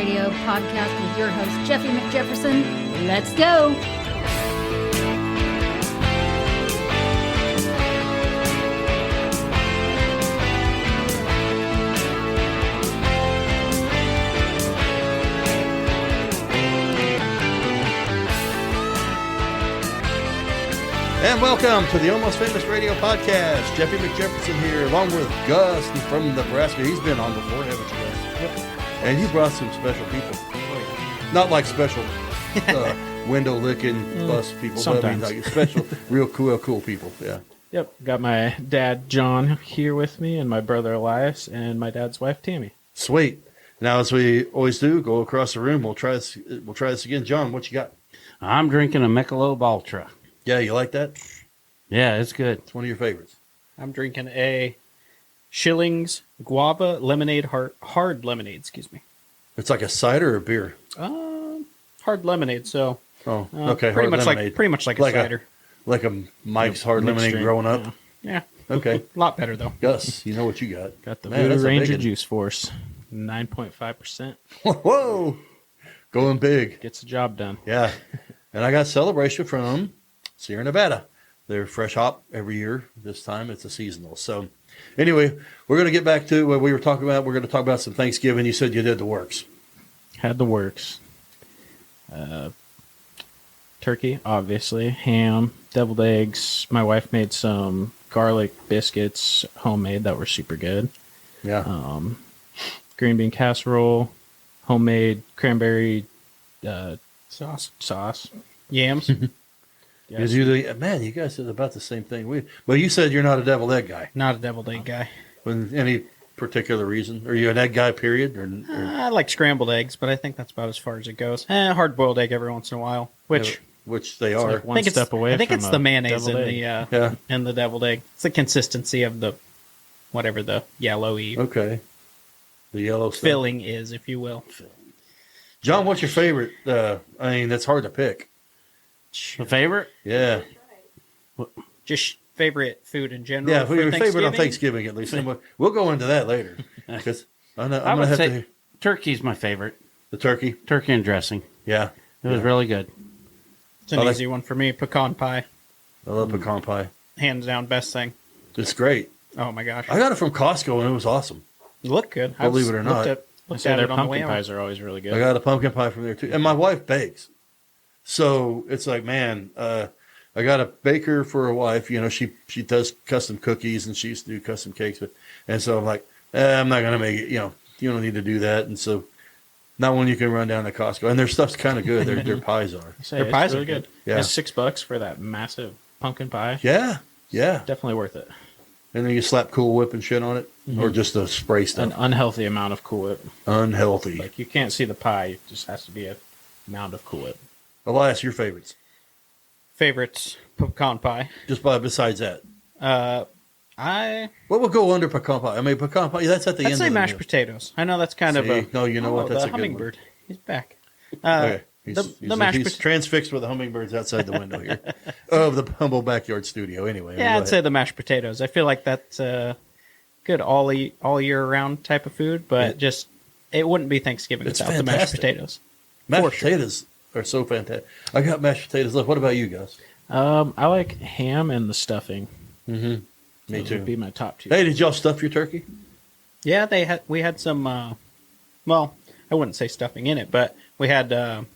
Radio podcast with your host, Jeffy McJefferson. Let's go. And welcome to the Almost Famous Radio Podcast. Jeffy McJefferson here, along with Gus from Nebraska. He's been on before, haven't you, Gus? Yep. And you brought some special people. Oh, yeah. Not like special window licking bus people, sometimes. But I mean like special, real cool people. Yeah. Yep. Got my dad John here with me, and my brother Elias, and my dad's wife Tammy. Sweet. Now, as we always do, go across the room. We'll try this again. John, what you got? I'm drinking a Michelob Ultra. Yeah, you like that? Yeah, it's good. It's one of your favorites. I'm drinking a Schilling's guava lemonade, hard lemonade, excuse me. It's like a cider or beer? Hard lemonade, so okay. pretty hard much like a cider. Like a Mike's hard lemonade drink. growing up? Yeah. Okay. A lot better, though. Gus, you know what you got. Got the Man, Voodoo Ranger big Juice Force, 9.5%. Whoa! Going big. Gets the job done. Yeah. And I got Celebration from Sierra Nevada. They're fresh hop every year. This time it's a seasonal. So anyway, we're going to get back to what we were talking about. We're going to talk about some Thanksgiving. You said you did the works. Had the works. Turkey, obviously. Ham, deviled eggs. My wife made some garlic biscuits, homemade, that were super good. Yeah. Green bean casserole, homemade cranberry sauce. Yams. Yes. Man, you guys did about the same thing. Well, you said you're not a deviled egg guy. Not a deviled egg guy. For any particular reason? Are you an egg guy, period? Or I like scrambled eggs, but I think that's about as far as it goes. Hard-boiled egg every once in a while, which they are. Like one step away. I think from it's the mayonnaise in in the deviled egg. It's the consistency of the whatever the yellowy the yellow stuff. filling is, if you will. John, what's your favorite? I mean, that's hard to pick. The favorite? Yeah. Just favorite food in general. Yeah, for your favorite on Thanksgiving? Thanksgiving, at least. And we'll go into that later. Because I would say turkey's my favorite. The turkey? Turkey and dressing. Yeah. It was really good. It's an easy one for me. Pecan pie. I love pecan pie. Hands down, best thing. It's great. Oh, my gosh. I got it from Costco, and it was awesome. It looked good. Believe it or not. Looked their at it on the way pumpkin out. pies are always really good. I got a pumpkin pie from there, too. And my wife bakes. So it's like, man, I got a baker for a wife. You know, she does custom cookies, and she used to do custom cakes. And so I'm like, I'm not going to make it. You know, you don't need to do that. And so not when you can run down to Costco. And their stuff's kind of good. Their pies are. Their pies are good. Yeah. It's $6 for that massive pumpkin pie. Yeah. Yeah. Definitely worth it. And then you slap Cool Whip and shit on it, or just the spray stuff. An unhealthy amount of Cool Whip. Unhealthy. Like, you can't see the pie. It just has to be a mound of Cool Whip. Elias, your favorites? Favorites, pecan pie. Just besides that. What would go under pecan pie? I mean, pecan pie, that's at the end I'd of say the mashed meal. potatoes. I know that's kind of a... No, you know what? That's the a good hummingbird. He's back. Okay. He's transfixed with the hummingbirds outside the window here of the humble backyard studio. Anyway, yeah, I'd say the mashed potatoes. I feel like that's good all year round type of food, but it wouldn't be Thanksgiving It's without the mashed fantastic. potatoes. Mashed potatoes are so fantastic. I got mashed potatoes left. What about you guys? I like ham and the stuffing. Mm-hmm. Me Those too. would be my top two. Hey, did y'all stuff your turkey? Yeah, we had some. Well, I wouldn't say stuffing in it, but we had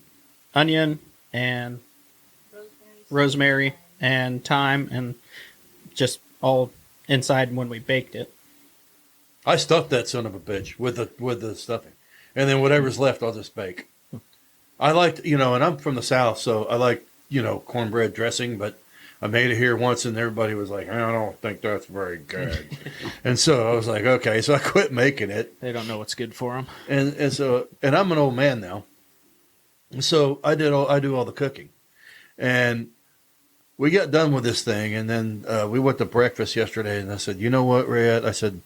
onion and rosemary and thyme, and just all inside when we baked it. I stuffed that son of a bitch with the stuffing, and then whatever's left, I'll just bake. I liked, and I'm from the South, so I like, cornbread dressing, but I made it here once, and everybody was like, I don't think that's very good. And so I was like, okay, so I quit making it. They don't know what's good for them. And I'm an old man now, so I do all the cooking, and we got done with this thing, and then we went to breakfast yesterday, and I said, you know what, Rhett? I said,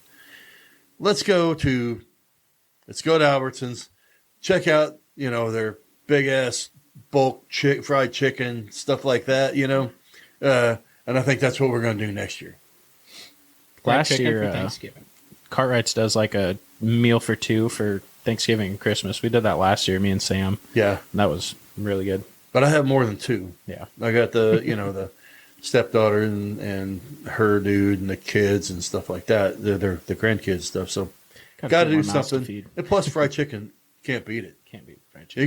let's go to Albertsons, check out, their big ass bulk fried chicken, stuff like that, and I think that's what we're going to do next year. Last Chicken year, for Thanksgiving. Cartwright's does like a meal for two for Thanksgiving and Christmas. We did that last year, me and Sam. Yeah. And that was really good. But I have more than two. Yeah. I got the, the stepdaughter and her dude and the kids and stuff like that. They're the grandkids stuff. So got to do something. And plus fried chicken, can't beat it. Can't beat fried chicken.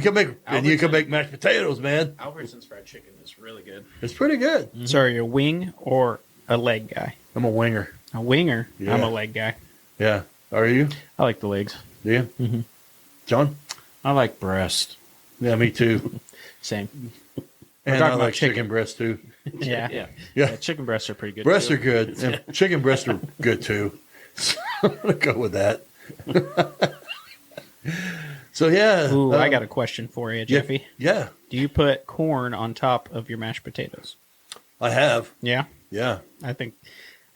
You can make mashed potatoes, man. Albertson's fried chicken is really good. It's pretty good. Mm-hmm. So are you a wing or a leg guy? I'm a winger. A winger? Yeah. I'm a leg guy. Yeah. Are you? I like the legs. Yeah. Mm-hmm. John? I like breast. Yeah, me too. Same. And I talking like about chicken chicken. breast too. Yeah. Yeah. Chicken breasts are pretty good. Breasts too. are good. And chicken breasts are good too. So I'm going to go with that. So, yeah. Ooh, I got a question for you, Jeffy. Yeah. Do you put corn on top of your mashed potatoes? I have. Yeah. Yeah. I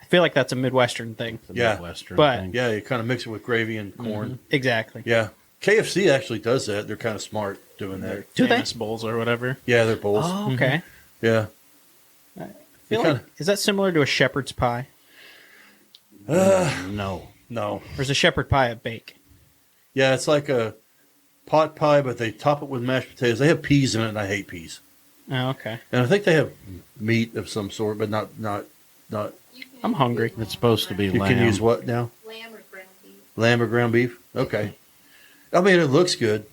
feel like that's a Midwestern thing. The Yeah. Midwestern But- thing. Yeah, you kind of mix it with gravy and corn. Exactly. Yeah. KFC actually does that. They're kind of smart doing that. Do they? Famous bowls or whatever. Yeah, they're bowls. Oh, okay. Yeah. I feel You like, is that similar to a shepherd's pie? No. No. Or is a shepherd pie a bake? Yeah, it's like a pot pie, but they top it with mashed potatoes. They have peas in it, and I hate peas. Oh, okay. And I think they have meat of some sort, but not. I'm hungry. It's supposed to be You lamb. can use what now? Lamb or ground beef. Lamb or ground beef? Okay. I mean, it looks good,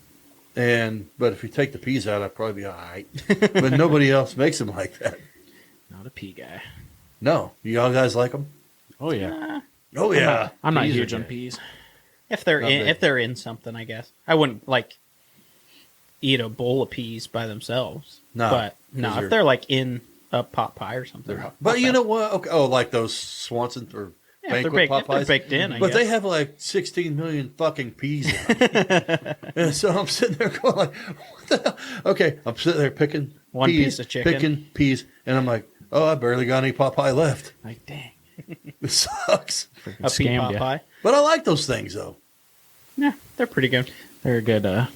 but if you take the peas out, I'd probably be all right. But nobody else makes them like that. Not a pea guy. No, you all guys like them? Oh, yeah. Oh yeah, I'm not Peas are huge on good. peas. If they're Not big. if they're in something, I guess I wouldn't like eat a bowl of peas by themselves. No, but 'cause no, they're- if they're like in a pot pie or something. But you know what? Okay. Oh, like those Swanson or Yeah, if they're banquet baked, pot if they're pies. baked in, I But guess. they have like 16 million fucking peas in them. And so I'm sitting there going like, what the hell? Okay, I'm sitting there picking One peas, piece of chicken. picking peas, and I'm like, oh, I barely got any pot pie left. Like, dang. This sucks. Freaking a pea scammed pot ya. pie. But I like those things though. Yeah, they're pretty good. They're a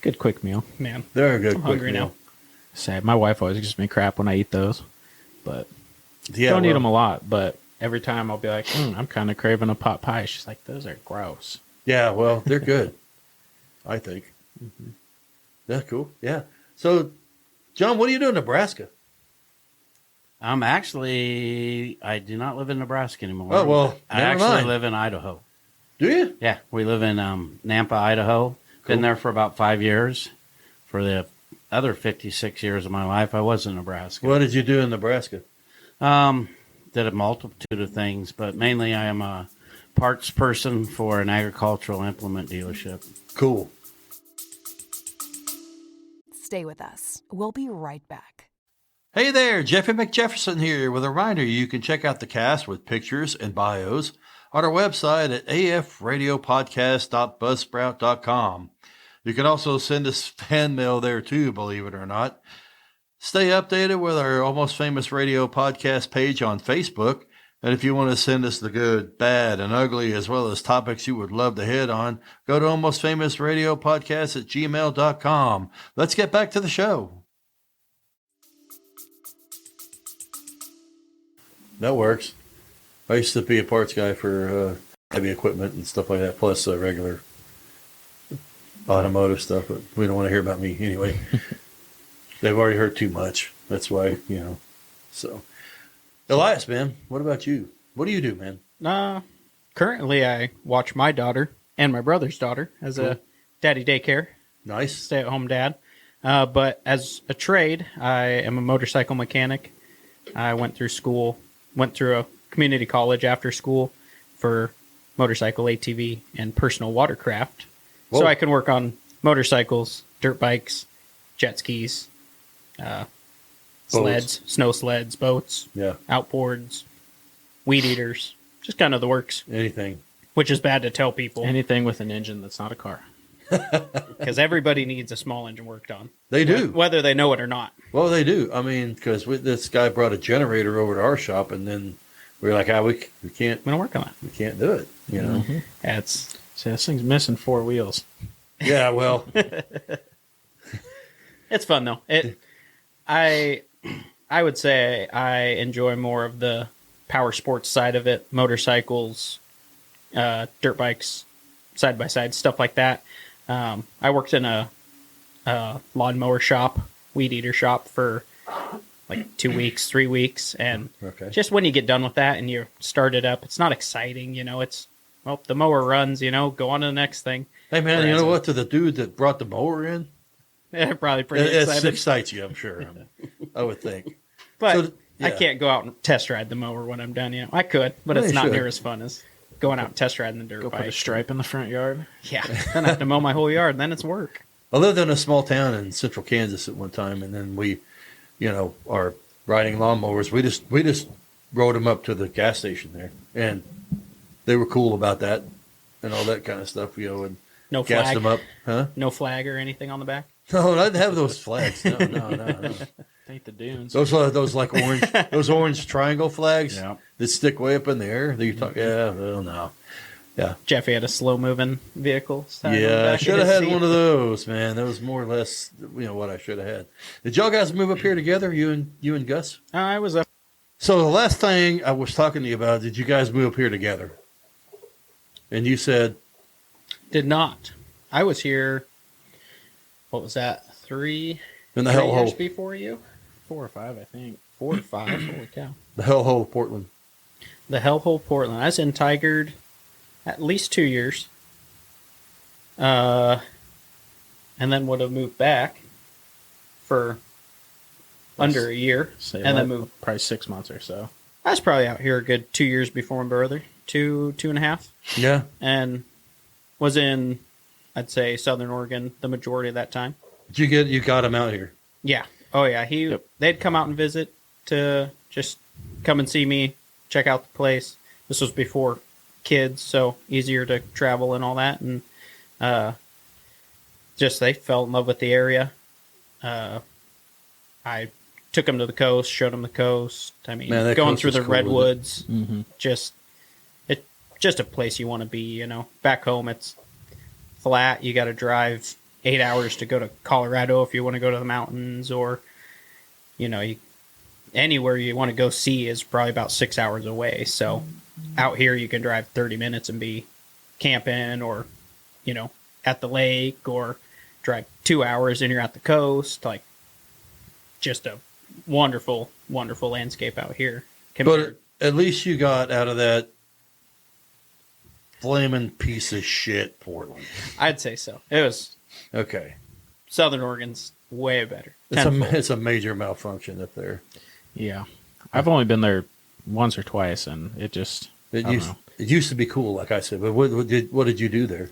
good quick meal. Man, They're a good I'm quick hungry meal. now. Sad. My wife always gives me crap when I eat those, but Yeah, don't eat well, them a lot. But every time I'll be like, I'm kind of craving a pot pie. She's like, those are gross. Yeah, well, they're good. I think. Mm-hmm. Yeah, cool. Yeah. So, John, what do you do in Nebraska? I do not live in Nebraska anymore. Oh, well, I never actually mind. live in Idaho. Do you? Yeah, we live in Nampa, Idaho. Been Cool. there for about 5 years. For the other 56 years of my life, I was in Nebraska. What did you do in Nebraska? Did a multitude of things, but mainly I am a parts person for an agricultural implement dealership. Cool. Stay with us. We'll be right back. Hey there, Jeffy McJefferson here with a reminder you can check out the cast with pictures and bios on our website at afradiopodcast.buzzsprout.com. You can also send us fan mail there too, believe it or not. Stay updated with our Almost Famous Radio podcast page on Facebook. And if you want to send us the good, bad, and ugly, as well as topics you would love to hit on, go to Almost Famous Radio Podcast at gmail.com. Let's get back to the show. That works. I used to be a parts guy for heavy equipment and stuff like that, plus regular automotive stuff, but we don't want to hear about me anyway. They've already heard too much. That's why, So, Elias, man, what about you? What do you do, man? Currently, I watch my daughter and my brother's daughter as a daddy daycare, Nice. stay-at-home dad. But as a trade, I am a motorcycle mechanic. I went through a community college after school for motorcycle, ATV, and personal watercraft. Whoa. So I can work on motorcycles, dirt bikes, jet skis, sleds, snow sleds, boats, Yeah, outboards, weed eaters, just kind of the works, anything. which is bad to tell people Anything with an engine that's not a car. because everybody needs a small engine worked on, They do. whether they know it or not. Well, they do. I mean, because this guy brought a generator over to our shop, and then we were like, we can't We don't work on that. we can't do it, It's See, this thing's missing 4 wheels. Yeah, well, it's fun though. I would say I enjoy more of the power sports side of it, motorcycles, dirt bikes, side by side, stuff like that. I worked in a lawnmower shop, weed eater shop for like 2 weeks, 3 weeks, and Okay. just when you get done with that and you start it up, it's not exciting, It's the mower runs, go on to the next thing. Hey man, you Whereas know what? To the dude that brought the mower in, Yeah, probably pretty it excited. excites you, I'm sure. I would think. But So, I yeah. can't go out and test ride the mower when I'm done. I could, but Well, it's you not should. near as fun as going out and test riding the dirt Go bike. put a stripe in the front yard. Yeah, then I have to mow my whole yard. Then it's work. I lived in a small town in central Kansas at one time, and then we, are riding lawnmowers. We just rode them up to the gas station there, and they were cool about that and all that kind of stuff. And No gassed flag. them up, huh? No flag or anything on the back. No, I didn't have those flags. No. Ain't the dunes. Those are those like orange, those orange triangle flags Yeah. that stick way up in the air. That you talk, yeah, well, no, yeah, Jeffy had a slow moving vehicle. yeah. I should have had one of those, man. That was more or less, what I should have had. Did y'all guys move up here together? You and Gus? I was up. So the last thing I was talking to you about, did you guys move up here together? And you said, Did not. I was here. What was that? 3 in the 3 hellhole, years before you? 4 or 5, I think. 4 or 5. Holy cow. the hellhole of Portland. The hellhole Portland. I was in Tigard at least 2 years. And then would have moved back for under a year. Say And then what? moved. Probably 6 months or so. I was probably out here a good 2 years before my brother. 2.5. Yeah, And was in, I'd say, Southern Oregon the majority of that time. did you got him out here? Yeah. Oh, yeah. Yep. They'd come out and visit to just come and see me, check out the place. This was before kids, so easier to travel and all that. And just they fell in love with the area. I took them to the coast, showed them the coast. I mean, Man, that going coast through is the cool, isn't it? redwoods, Mm-hmm. just a place you want to be. Back home it's flat. You got to drive 8 hours to go to Colorado if you want to go to the mountains, or anywhere you want to go see is probably about 6 hours away. So out here you can drive 30 minutes and be camping, or at the lake, or drive 2 hours and you're at the coast. Like, just a wonderful, wonderful landscape out here. But at least you got out of that flaming piece of shit Portland. I'd say so. It was Okay. Southern Oregon's way better. Tenfold. It's a major malfunction up there. Yeah. I've only been there once or twice, and it just, I don't know. It used to be cool, like I said. But what did you do there?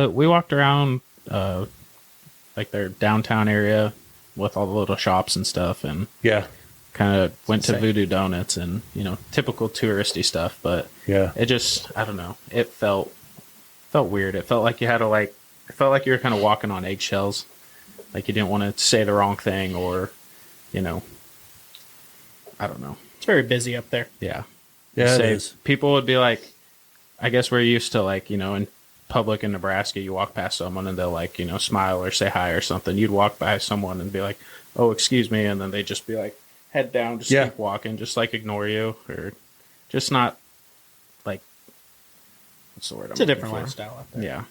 We walked around like their downtown area with all the little shops and stuff, and Yeah, kind of went to Say. Voodoo Donuts and typical touristy stuff. But yeah. it just, I don't know, it felt weird. It felt like you had to it felt like you were kind of walking on eggshells, like you didn't want to say the wrong thing, or I don't know. It's very busy up there. Yeah. Yeah, it Say, is. people would be like, I guess we're used to in public in Nebraska, you walk past someone and they'll smile or say hi or something. You'd walk by someone and be like, oh, excuse me. And then they'd just be like, head down, just Yeah. keep walking, just ignore you, or just not what's the word? It's a different lifestyle up there. Yeah.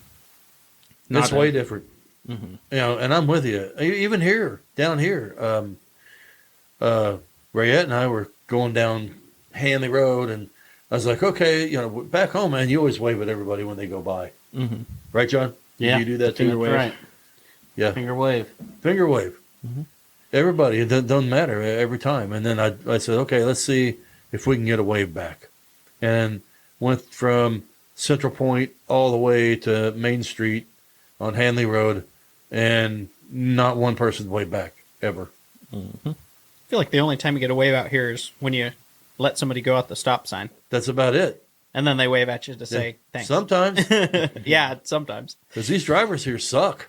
It's way different. Mhm. And I'm with you. Even here, down here, Rayette and I were going down Hanley Road, and I was like, okay, back home, man, you always wave at everybody when they go by. Mm-hmm. Right, John? Yeah. You do that too? Finger wave. Right. Yeah. Finger wave. Finger wave. Mm-hmm. Everybody. It doesn't matter every time. And then I said, okay, let's see if we can get a wave back. And went from Central Point all the way to Main Street on Hanley Road, and not one person waved back ever. Mm-hmm. I feel like the only time you get a wave out here is when you let somebody go out the stop sign, That's about it. and then they wave at you to say thanks. Sometimes, Yeah, sometimes. because these drivers here suck.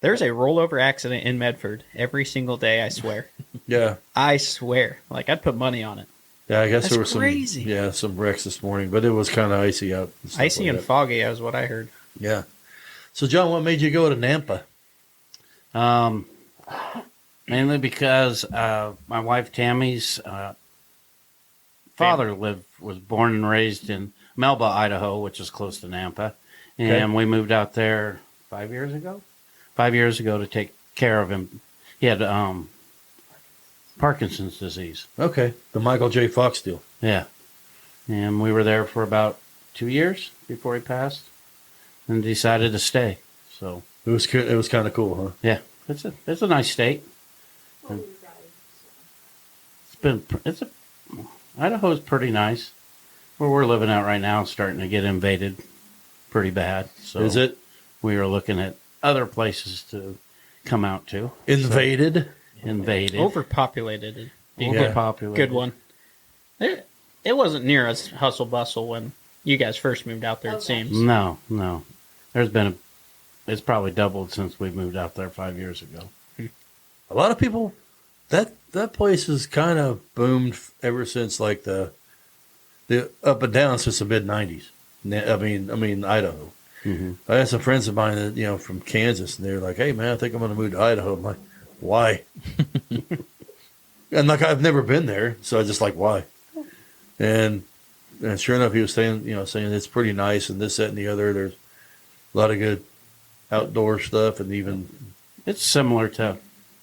There's a rollover accident in Medford every single day, I swear. Yeah. I swear. Like, I'd put money on it. Yeah, I guess That's there were crazy. some wrecks this morning, but it was kind of icy out. stuff Icy like and that. foggy is what I heard. Yeah. So, John, what made you go to Nampa? Mainly because my wife Tammy's father was born and raised in Melba, Idaho, which is close to Nampa. And we moved out there 5 years ago. 5 years ago to take care of him. He had Parkinson's disease. Okay. The Michael J. Fox deal. Yeah. And we were there for about 2 years before he passed and decided to stay. So It was kind of cool, huh? yeah, it's a nice state. Idaho's pretty nice. Where we're living out right now is starting to get invaded pretty bad. So Is it we are looking at other places to come out to. invaded? Invaded. Overpopulated. Overpopulated. Good one. It wasn't near as hustle bustle when you guys first moved out there, it seems. No. It's probably doubled since we moved out there 5 years ago. A lot of people, that place has kind of boomed ever since like the up and down since the mid '90s. I mean Idaho. Mm-hmm. I had some friends of mine that from Kansas, and they were like, "Hey man, I think I'm going to move to Idaho." I'm like, "Why?" And like I've never been there, so I just like why. And sure enough, he was saying it's pretty nice and this, that, and the other. There's a lot of good outdoor stuff, and even It's similar to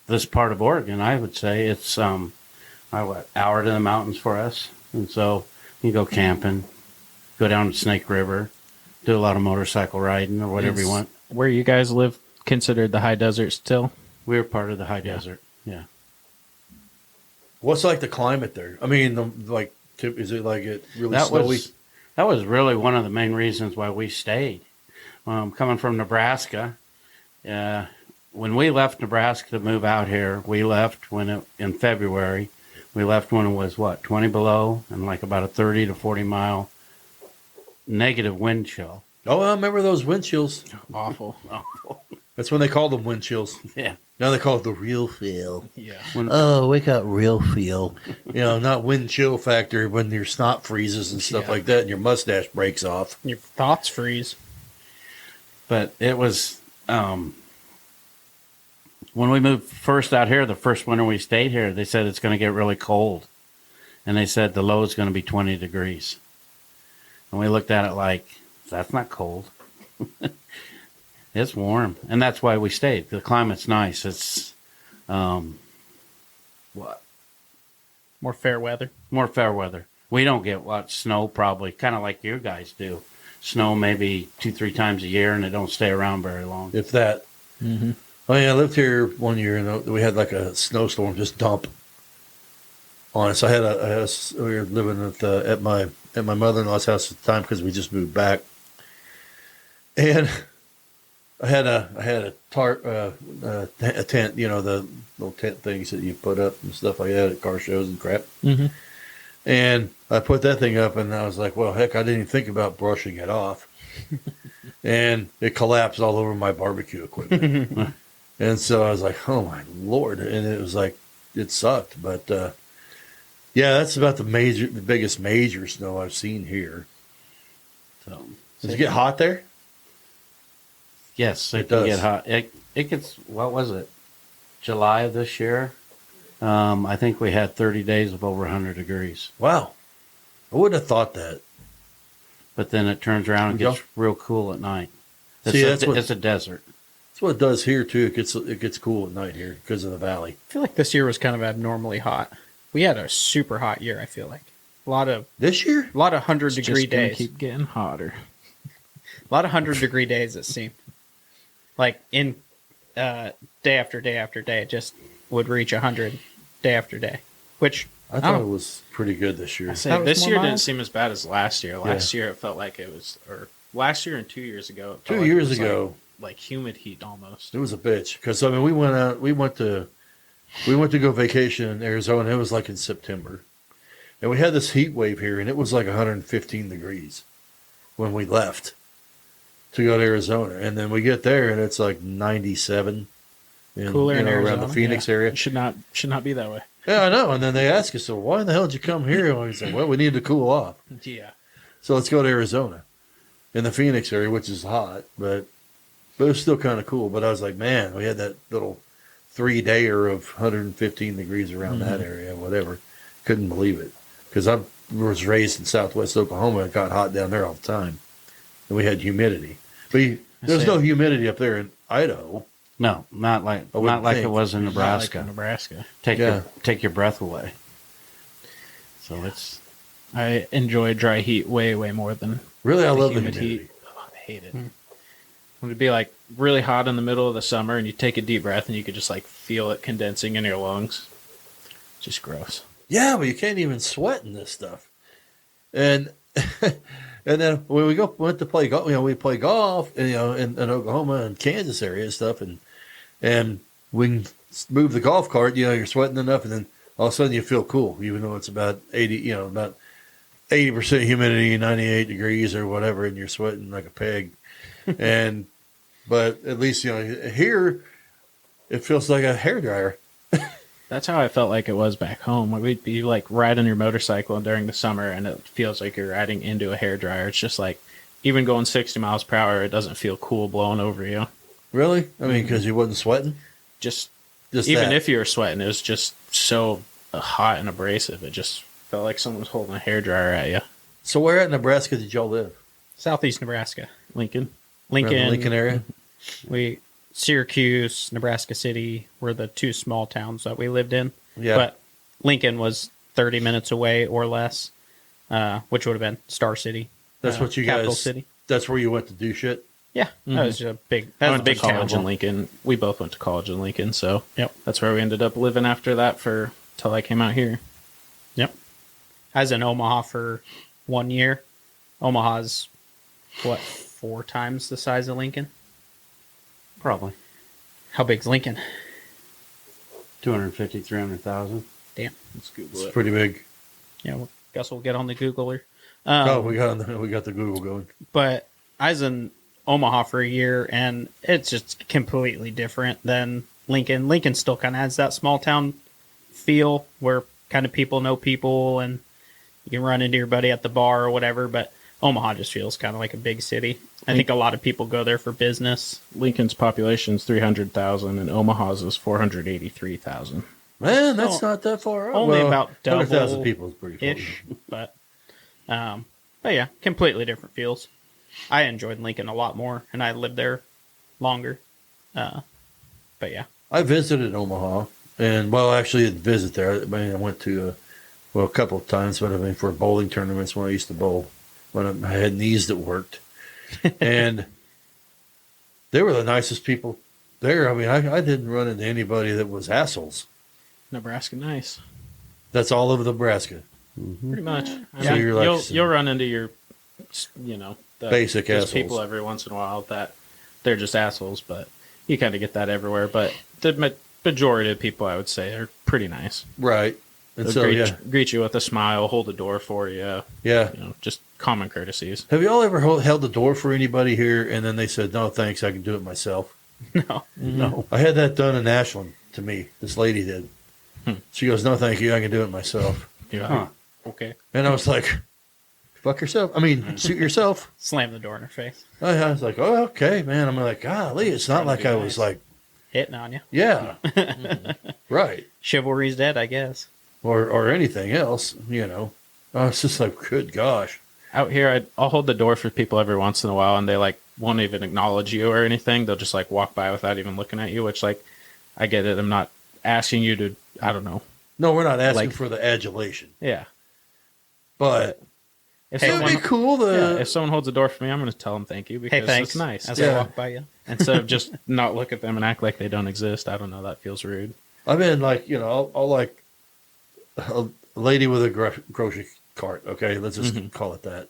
this part of Oregon, I would say. It's hour to the mountains for us. And so you go camping, go down to Snake River, do a lot of motorcycle riding or whatever you want. Where you guys live considered the high desert still? We're part of the high desert. Yeah. what's like the climate there? I mean, is it like it really snowy? That was really one of the main reasons why we stayed. Coming from Nebraska, when we left Nebraska to move out here, we left in February. We left when it was 20 below and like about a 30 to 40 mile negative wind chill. Oh, I remember those wind chills. Awful. That's when they called them wind chills. Yeah. Now they call it the real feel. Yeah. Oh, we got real feel. Not wind chill factor when your snot freezes and stuff like that and your mustache breaks off. Your thoughts freeze. But it was, when we moved first out here, the first winter we stayed here, they said it's going to get really cold. And they said the low is going to be 20 degrees. And we looked at it like, that's not cold. It's warm. And that's why we stayed. The climate's nice. It's, More fair weather. more fair weather. We don't get snow probably, kind of like you guys do. Snow maybe 2-3 times a year, and it don't stay around very long. If that. Mm-hmm. Oh, yeah, I lived here one year, and we had like a snowstorm just dump on us. We were living at my mother-in-law's house at the time because we just moved back. And I had a tarp, a tent, the little tent things that you put up and stuff like that at car shows and crap. Mm-hmm. And I put that thing up, and I was like, well, heck, I didn't even think about brushing it off. And it collapsed all over my barbecue equipment. And so I was like, oh, my Lord. And it was like, it sucked. But, that's about the biggest major snow I've seen here. So, does it get hot there? Yes, It can does. get hot. It gets, what was it? July of this year? I think we had 30 days of over 100 degrees. Wow. I wouldn't have thought that. But then it turns around and gets real cool at night. It's a desert. That's what it does here, too. It gets cool at night here because of the valley. I feel like this year was kind of abnormally hot. We had a super hot year, I feel like. This year? A lot of 100-degree days. Keep getting hotter. A lot of 100-degree days, it seemed. Like in day after day after day, it just would reach 100 day after day. Which I thought it was pretty good this year. Say, That was this more year mild? didn't seem as bad as last year. Last year it felt like it was, or last year and 2 years ago. It felt 2 like years it was ago, like humid heat almost. it was a bitch. Because, we went out, we went to go vacation in Arizona. It was like in September. And we had this heat wave here, and it was like 115 degrees when we left to go to Arizona. And then we get there, and it's like 97. Cooler in around Arizona, the Phoenix area. It should not be that way. Yeah, I know. And then they ask us, so why the hell did you come here? And we say, well, we need to cool off. Yeah. So let's go to Arizona in the Phoenix area, which is hot, but it was still kind of cool. But I was like, man, we had that little 3-dayer of 115 degrees around that area, whatever. Couldn't believe it. Because was raised in Southwest Oklahoma. It got hot down there all the time, and we had humidity. But there's no humidity up there in Idaho. No, not like I wouldn't it think. was in Not like Nebraska. in Nebraska. Take your breath away. So it's I enjoy dry heat way more than Really, I love the humid humidity. heat. Oh, I hate it. When it'd be like really hot in the middle of the summer, and you take a deep breath, and you could just like feel it condensing in your lungs. Just gross. Yeah, but you can't even sweat in this stuff. And and then when we went to play golf, we play golf, and, in Oklahoma and Kansas area and stuff, and we can move the golf cart. You're sweating enough, and then all of a sudden you feel cool, even though it's about 80% humidity, 98 degrees or whatever, and you're sweating like a pig. But at least here it feels like a hairdryer. That's how I felt like it was back home. We'd be like riding your motorcycle during the summer, and it feels like you're riding into a hairdryer. It's just like even going 60 miles per hour, it doesn't feel cool blowing over you. Really? I mean, because you wasn't sweating. Just that. even if you were sweating, it was just so hot and abrasive. It just felt like someone was holding a hairdryer at you. So where at Nebraska did y'all live? Southeast Nebraska. Lincoln. Around the Lincoln area. Syracuse, Nebraska City were the two small towns that we lived in. Yeah. But Lincoln was 30 minutes away or less, which would have been Star City. That's what you capital guys. city. That's where you went to do shit. Yeah, that was a big. I That was a went to big college town. in Lincoln. We both went to college in Lincoln, so Yep. that's where we ended up living after that till I came out here. Yep. I was in Omaha for 1 year. Omaha's 4 times the size of Lincoln? probably How big's Lincoln? 250, 300,000. Damn. Let's Google It's it. pretty big. Yeah, well, guess we'll get on the Googler. We got the Google going. But I was in Omaha for a year, and it's just completely different than Lincoln. Lincoln still kind of has that small town feel where kind of people know people, and you can run into your buddy at the bar or whatever. But Omaha just feels kind of like a big city. I think a lot of people go there for business. Lincoln's population is 300,000, and Omaha's is 483,000. Man, that's not that far out. Only about 100,000 double people is pretty close. ish, but yeah, completely different feels. I enjoyed Lincoln a lot more, and I lived there longer. But yeah, I visited Omaha, and actually, I didn't visit there. I mean, I went to a couple of times, but I mean, for bowling tournaments when I used to bowl, when I had knees that worked, and they were the nicest people there. I mean, I didn't run into anybody that was assholes. Nebraska, nice. That's all over Nebraska. Pretty much. I So mean, you're like you'll run into your, the Basic just assholes. people every once in a while that they're just assholes, but you kind of get that everywhere. But the majority of people, I would say, are pretty nice. Right. And They'll so, greet you with a smile, hold the door for you. yeah. Just common courtesies. Have you all ever held the door for anybody here, and then they said, "No, thanks, I can do it myself"? no, No. I had that done in Ashland to me. This lady did. She goes, "No, thank you, I can do it myself." You're like, Huh. okay. And I was like, "Fuck yourself. I mean, suit yourself." slam the door in her face, I was like, "Oh, okay, man." I'm like, "Golly, it's not Trying to like be I nice. was like, hitting on you. yeah, right, Chivalry's dead, I guess. or anything else, I was just like, "Good gosh." Out here, I'll hold the door for people every once in a while, and they won't even acknowledge you or anything. They'll just walk by without even looking at you, which I get it. I'm not asking you to, I don't know. No, we're not asking Like- for the adulation, Yeah. but If it would be cool to. if someone holds the door for me, I'm going to tell them thank you because Hey, thanks. it's nice. As Yeah. I walk by you. Instead of just not look at them and act like they don't exist. I don't know. That feels rude. I've been I'll like a lady with a grocery cart. Okay, let's just call it that.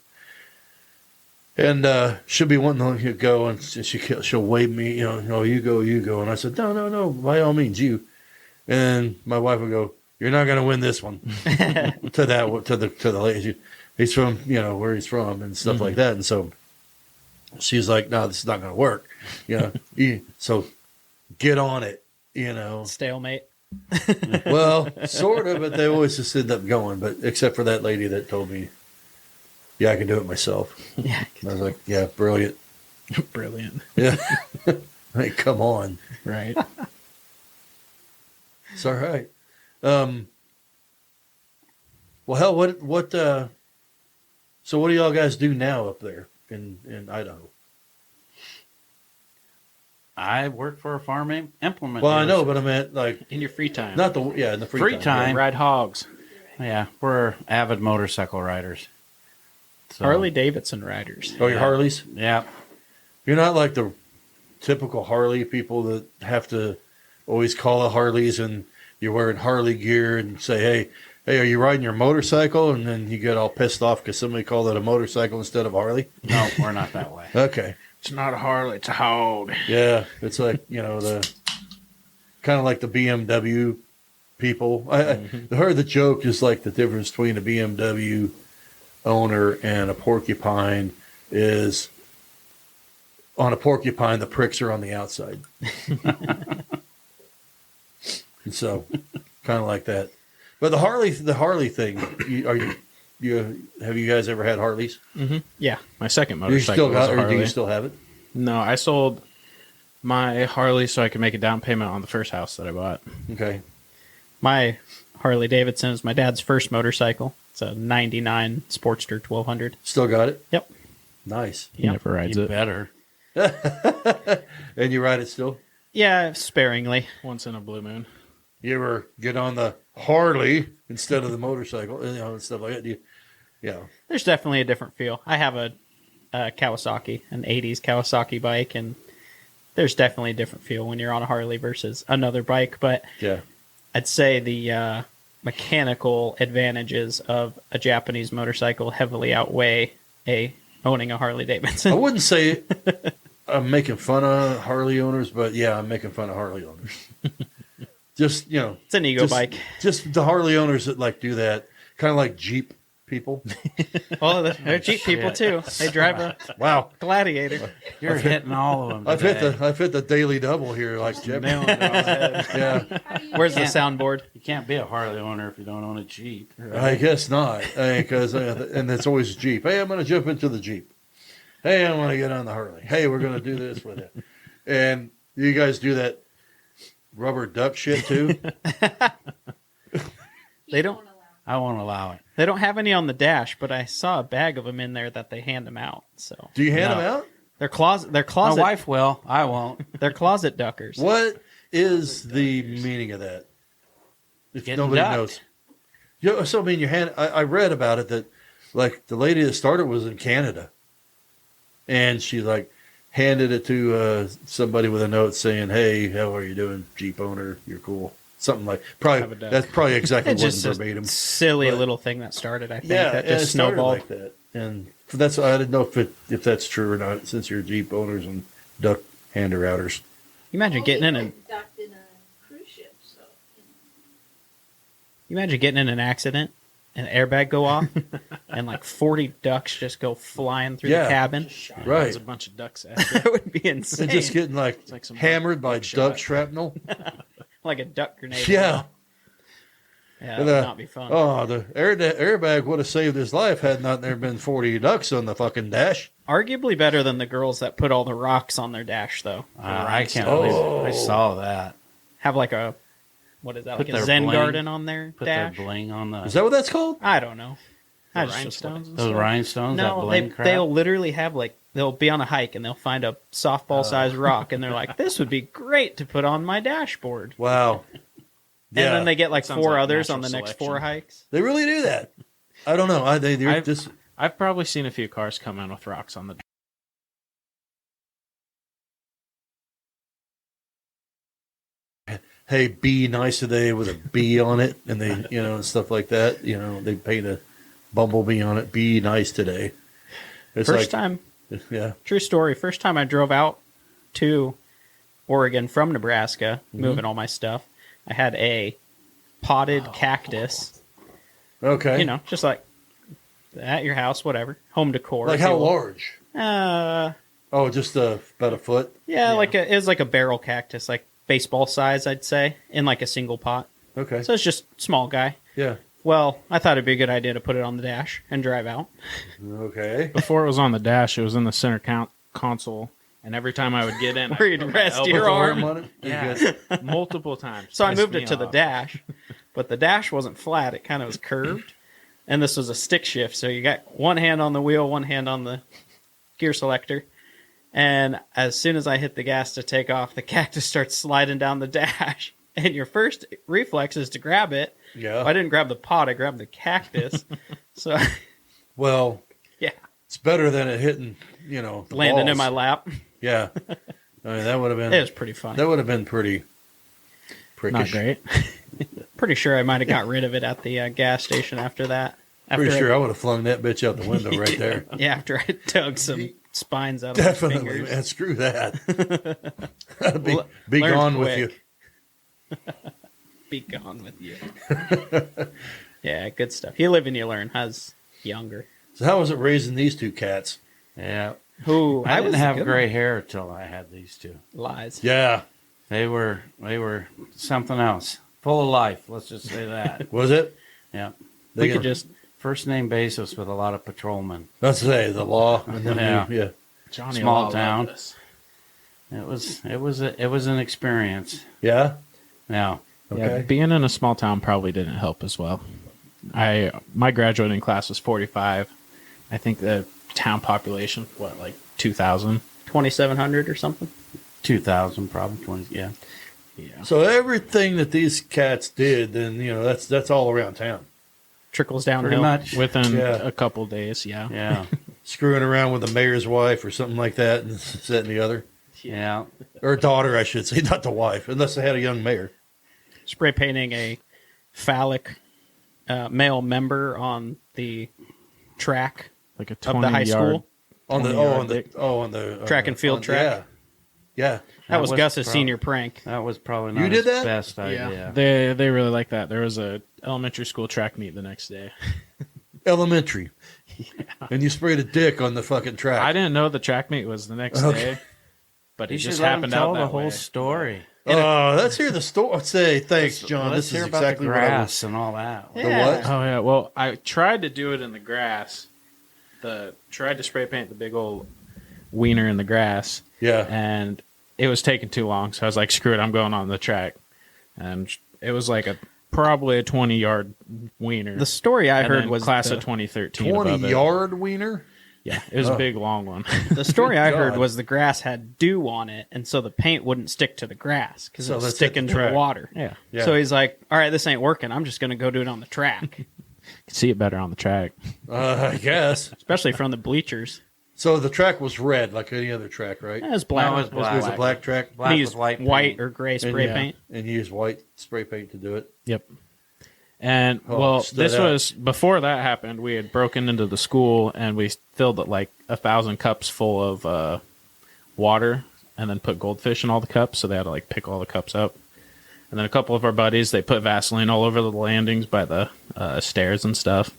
And she'll be wanting to go, and she'll wave me, "No, you go, you go." And I said, no, by all means, you. And my wife would go, "You're not going to win this one." to the lady. He's from where he's from and stuff like that. And so she's like, "No, this is not going to work." So get on it. Stalemate. Well, sort of, but they always just end up going. But except for that lady that told me, "Yeah, I can do it myself." Yeah. And I was like, "Yeah, brilliant." Brilliant. Yeah. Hey, come on. Right. It's all right. Well, hell, so what do y'all guys do now up there in Idaho? I work for a farm implement. Well, I know, dealership. but I meant like In your free time. in the Free time. Ride hogs. Yeah, we're avid motorcycle riders. So, Harley Davidson riders. Oh, your Harleys? Yeah. You're not like the typical Harley people that have to always call it Harleys and you're wearing Harley gear and say, hey, are you riding your motorcycle? And then you get all pissed off because somebody called it a motorcycle instead of Harley. No, we're not that way. Okay. It's not a Harley, it's a hog. Yeah. It's like, the kind of like the BMW people. I heard the joke is like the difference between a BMW owner and a porcupine is on a porcupine, the pricks are on the outside. And so, kind of like that. But the Harley thing, have you guys ever had Harleys? Mm-hmm. Yeah. My second You motorcycle still was got, a or Harley. do you still have it? No, I sold my Harley so I could make a down payment on the first house that I bought. Okay. My Harley Davidson is my dad's first motorcycle. It's a 99 Sportster 1200. Still got it? Yep. Nice. He never rides You it. better. And you ride it still? Yeah, sparingly. Once in a blue moon. You ever get on the Harley instead of the motorcycle, and stuff like that? There's definitely a different feel. I have a Kawasaki, an 80s Kawasaki bike, and there's definitely a different feel when you're on a Harley versus another bike. But Yeah. I'd say the mechanical advantages of a Japanese motorcycle heavily outweigh owning a Harley Davidson. I wouldn't say I'm making fun of Harley owners, but yeah, I'm making fun of Harley owners. Just, It's an ego bike. Just the Harley owners that like do that, kind of like Jeep people. Well, they're Jeep people too. They drive a Wow. Gladiator. You're hitting all of them. I've today. hit the daily double here, like Jeff. Nailing it on the head. Yeah, Where's the soundboard? You can't be a Harley owner if you don't own a Jeep. I guess not, because and it's always Jeep. Hey, I'm going to jump into the Jeep. Hey, I want to get on the Harley. Hey, we're going to do this with it. And you guys do that rubber duck shit too? They don't. I won't allow it. They don't have any on the dash, but I saw a bag of them in there that they hand them out. So Do you hand No. them out? they're closet. They're My closet. wife will. I won't. They're closet duckers. What is the meaning of that? If Getting nobody ducked. knows. So, I mean, I read about it that, like, the lady that started was in Canada. And she, like, handed it to somebody with a note saying, hey, how are you doing, Jeep owner? You're cool. Something like, Have a probably, duck. that's probably exactly It's just wasn't a verbatim. silly But- little thing that started. I think Yeah, that and just it started snowballed. like that. And that's, I didn't know if that's true or not, since you're Jeep owners and duck hander outers. You imagine getting in an docked in a cruise ship, so You imagine getting in an accident, an airbag go off, and like 40 ducks just go flying through Yeah. the cabin. Right. There's a bunch of ducks at you. That would be insane. And just getting, like some hammered by buckshot. duck shrapnel. like a duck grenade. Yeah. Yeah, that And, would not be fun. Oh, the airbag would have saved his life had not there been 40 ducks on the fucking dash. Arguably better than the girls that put all the rocks on their dash, though. I can't Oh. believe I saw that. Have like a, what is that, Put like a their Zen bling- garden on their Put dash? their bling on the Is that what that's called? I don't know. I The just- rhinestones and those stuff? rhinestones. that No, bling crap. they'll literally have like, they'll be on a hike and they'll find a softball-sized rock and they're like, this would be great to put on my dashboard. Wow. And then they get like Sounds 4 like others on the natural next selection. 4 hikes. They really do that. I don't know. They're I've- just I've probably seen a few cars come in with rocks on the. hey, be nice today with a B on it, and they, and stuff like that. They paint a bumblebee on it. Be nice today. It's First time, yeah. true story, first time I drove out to Oregon from Nebraska, Mm-hmm. moving all my stuff, I had a potted cactus, Okay. just like at your house, whatever, home decor. like if you how will. large? Oh, just about a foot. Yeah, it was like a barrel cactus, like baseball size, I'd say, in like a single pot. Okay. So it's just small guy. Yeah. Well, I thought it'd be a good idea to put it on the dash and drive out. Okay. Before it was on the dash, it was in the center console, and every time I would get in, Where you'd I'd put my rest elbow your to arm. on it. Yeah, multiple times. So I Pissed moved me it to the off. dash, but the dash wasn't flat. It kind of was curved. And this was a stick shift, so you got one hand on the wheel, one hand on the gear selector. And as soon as I hit the gas to take off, the cactus starts sliding down the dash. And your first reflex is to grab it. Yeah. Well, I didn't grab the pot, I grabbed the cactus. So, Well, yeah, it's better than it hitting, the landing in balls. my lap. Yeah. I mean, that would have been. It was pretty fun. That would have been pretty. Not great. Pretty sure I might have got rid of it at the gas station after that. Pretty sure I would have flung that bitch out the window right there. Yeah, after I dug some spines out of my Definitely, fingers. man. Screw that. be Learned gone with you. quick. Be gone with you. Yeah, good stuff. You live and you learn. How's younger? So how was it raising these two cats? Yeah. Who I didn't was have good gray hair till I had these two. lies. Yeah. They were something else. Full of life, let's just say that. Was it? Yeah. We could just First name basis with a lot of patrolmen. Let's say the law. And then Yeah. yeah. Johnny Small Law town. loved this. It was an experience. Yeah. Yeah. Okay. Yeah, being in a small town probably didn't help as well. My graduating class was 45. I think the town population, like 2,000? 2,700 or something. 2000 probably 20. Yeah. Yeah. So everything that these cats did, then that's all around town. Trickles Pretty downhill. much. Within Yeah. a couple days, yeah. Yeah. Screwing around with the mayor's wife or something like that, and this, that, and the other, Yeah. or daughter, I should say, not the wife, unless they had a young mayor. Spray painting a phallic male member on the track Like a of 20 the high yard. school. On the 20-yard dick. Track and field track? Yeah. That was Gus's prob- senior prank. That was probably not You did his that? best idea. They really like that. There was a elementary school track meet the next day. Elementary. And you sprayed a dick on the fucking track. I didn't know the track meet was the next Okay. day, but You it should just let him happened tell out the that whole way. story. Oh, let's hear the story. Say thanks, John. Let's This hear is about exactly the what I was. grass and all that. The what? Oh yeah, well I tried to do it in the grass. Tried to spray paint the big old wiener in the grass, Yeah. and it was taking too long. So I was like, "Screw it, I'm going on the track." And it was like probably a 20-yard wiener. The story I And heard then was class the, of 2013. 20 above it. yard wiener? Yeah, it was Oh. a big long one. the story I heard God. was the grass had dew on it, and so the paint wouldn't stick to the grass because So it was let's hit sticking the to the track. water. Yeah, Yeah. So he's like, "All right, this ain't working. I'm just going to go do it on the track," see it better on the track. I guess. especially from the bleachers. So the track was red like any other track, right? It was black. No, it was It was a black. black track. Black He with used white white paint. or gray And spray yeah, paint. And you used white spray paint to do it. Yep. And Oh, well, stood this out. was before that happened. We had broken into the school and we filled it like 1,000 cups full of water, and then put goldfish in all the cups. So they had to like pick all the cups up. And then a couple of our buddies, they put Vaseline all over the landings by the stairs and stuff.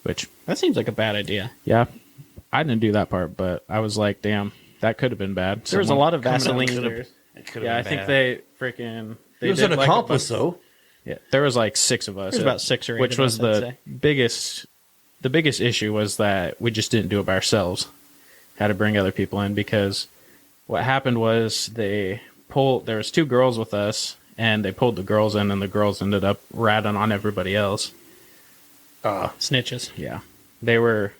Which, That seems like a bad idea. yeah, I didn't do that part, but I was like, damn, that could have been bad. There was a Someone lot of coming down the Vaseline. stairs. It could've Yeah, I been think bad. they freaking. It was did an like a accomplice, bunch- though. Yeah, there was like 6 of us. There's about 6 or 8 which of was us, I'd the say. biggest. The biggest issue was that we just didn't do it by ourselves. Had to bring other people in because what happened was they pulled. There was 2 girls with us, and they pulled the girls in, and the girls ended up ratting on everybody else. Snitches. Yeah, they were.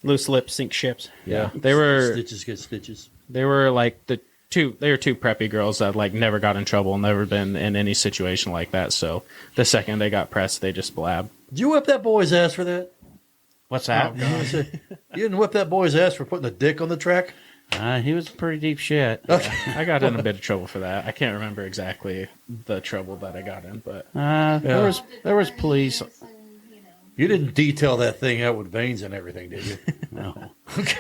Loose lips sink ships. Yeah, they were. Stitches get stitches. They were like the two. They were 2 preppy girls that like never got in trouble, never been in any situation like that. So the second they got pressed, they just blabbed. Did you whip that boy's ass for that? What's that? You didn't whip that boy's ass for putting a dick on the track? He was pretty deep shit. I got in a bit of trouble for that. I can't remember exactly the trouble that I got in, but There was police. You didn't detail that thing out with veins and everything, did you? No.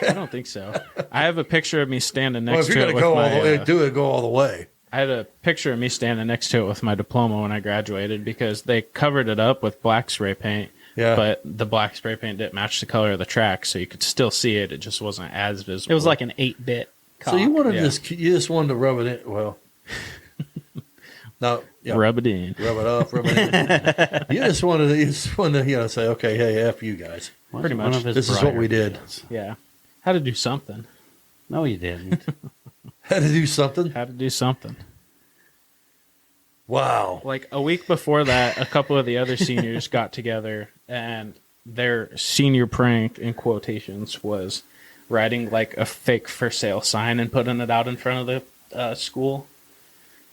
I don't think so. I have a picture of me standing Well, next if you're to it going to with go all my. the way, do it, go all the way. I had a picture of me standing next to it with my diploma when I graduated because they covered it up with black spray paint. Yeah. But the black spray paint didn't match the color of the track, so you could still see it. It just wasn't as visible. It was like an 8-bit. So you wanted yeah. you just wanted to rub it in. Well, no, yeah, rub it in. rub it off, rub it in. you just wanted to, say, okay, hey, F you guys. Pretty One much. of his This is what we brighter did. kids. Yeah. Had to do something. No, you didn't. Had to do something. Had to do something. Wow. Like a week before that, a couple of the other seniors got together and their senior prank in quotations was writing like a fake for sale sign and putting it out in front of the school.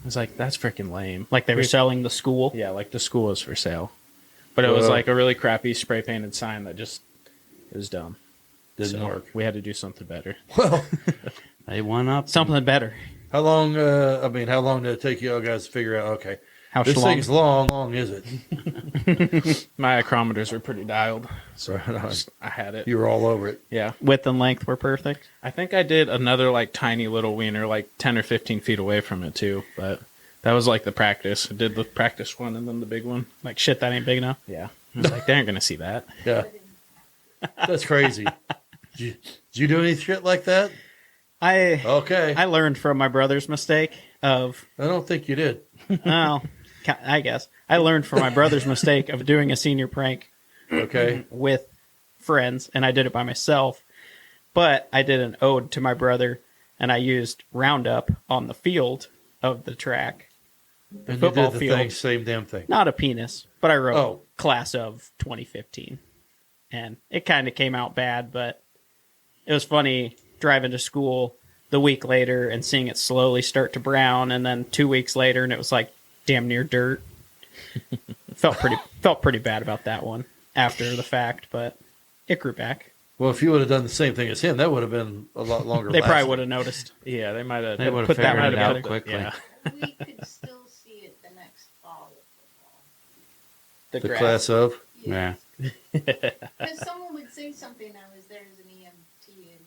I was like, that's freaking lame. Like they were selling the school. Yeah, like the school is for sale. But it was like a really crappy spray painted sign that just, it was dumb. Didn't work. We had to do something better. Well, They went up. Something better. how long? How long did it take you guys to figure out? Okay, How this long? thing's long. How long is it? My micrometers were pretty dialed. So Right on. I had it. You were all over it. Yeah. Width and length were perfect. I think I did another like tiny little wiener like 10 or 15 feet away from it too. But that was like the practice. I did the practice one and then the big one. Like shit, that ain't big enough. Yeah. I was like, they aren't going to see that. Yeah, that's crazy. Did you do any shit like that? Okay, I learned from my brother's mistake of I don't think you did. well, I guess I learned from my brother's mistake of doing a senior prank Okay, with friends, and I did it by myself. But I did an ode to my brother, and I used Roundup on the field of the track. and football you did the field. thing, same damn thing. Not a penis, but I wrote Oh. class of 2015. And it kind of came out bad, but it was funny driving to school the week later and seeing it slowly start to brown, and then 2 weeks later and it was like damn near dirt. felt pretty bad about that one after the fact, but it grew back. Well, if you would have done the same thing as him, that would have been a lot longer. They probably lasting. would have noticed. Yeah, they might have. They would have put that figured one it out together. quickly. Yeah. We could still see it the next fall at The class of. football. Yeah. Because someone would say something, I was there as an EMT, and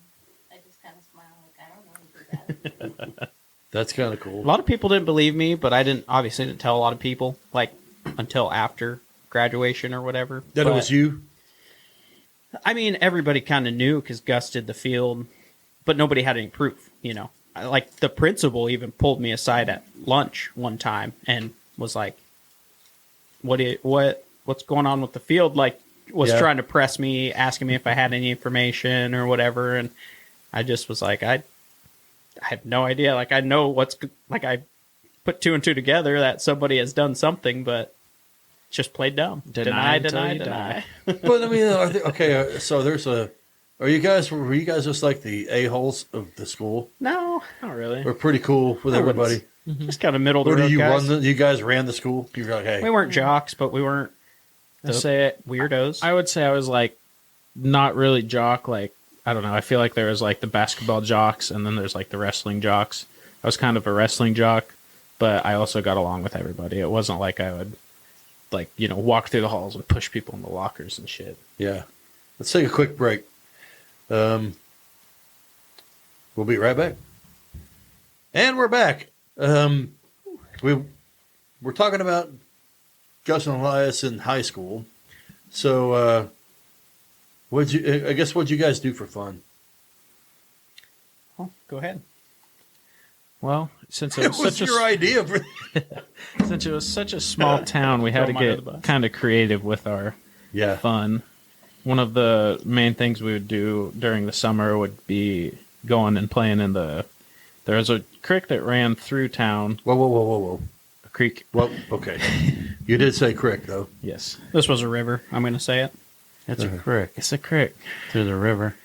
I just kind of smiled, like, I don't know anything about it. That's kind of A cool. lot of people didn't believe me, but I obviously didn't tell a lot of people, like, until after graduation or whatever. That But, it was you. I mean, everybody kind of knew because Gus did the field, but nobody had any proof, you know. Like, the principal even pulled me aside at lunch one time and was like, what's going on with the field? Like, was Yeah. trying to press me, asking me if I had any information or whatever, and I just was like, I have no idea. Like, I know I put two and two together that somebody has done something, but it's just played dumb. Deny until deny, you deny. But I mean, okay. So were you guys just like the a-holes of the school? No, Not really. We're pretty cool with I wouldn't everybody. just kind of middle of the Or do road you guys. run? You guys ran the school. You were like, hey, We weren't jocks, but we weren't I say it. weirdos. I would say I was like not really jock. Like I don't know. I feel like there was like the basketball jocks, and then there's like the wrestling jocks. I was kind of a wrestling jock, but I also got along with everybody. It wasn't like I would like walk through the halls and push people in the lockers and shit. yeah. Let's take a quick break. We'll be right back. And we're back. We're talking about Gus and Elias in high school. So, what'd you guys do for fun? Oh, go ahead. Well, since it It was was such your idea for. since it was such a small town, we had to Throw 'em under get the bus. kind of creative with our Yeah. fun. One of the main things we would do during the summer would be going and playing in there was a creek that ran through town. Whoa. A creek. Well, okay. You did say crick though. Yes. This was a river. I'm going to say it. It's a creek It's a creek. through the river.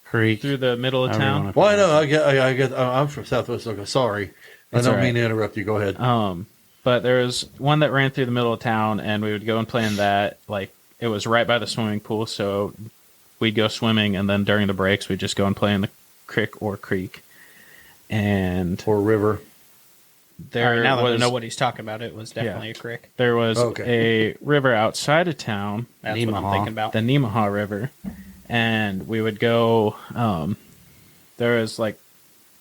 Creek. Through the middle of However you town. wanna Well, I know. I'm from Southwest Oklahoma. Sorry, I It's don't all mean right. to interrupt you. Go ahead. But there was one that ran through the middle of town, and we would go and play in that. Like, it was right by the swimming pool, so we'd go swimming, and then during the breaks, we'd just go and play in the creek or creek. And Or river. there All right, now that I was know what he's talking about, it was definitely a crick. there was Okay. a river outside of town, That's what I'm Nemaha. thinking about. the Nemaha River, and we would go. There was like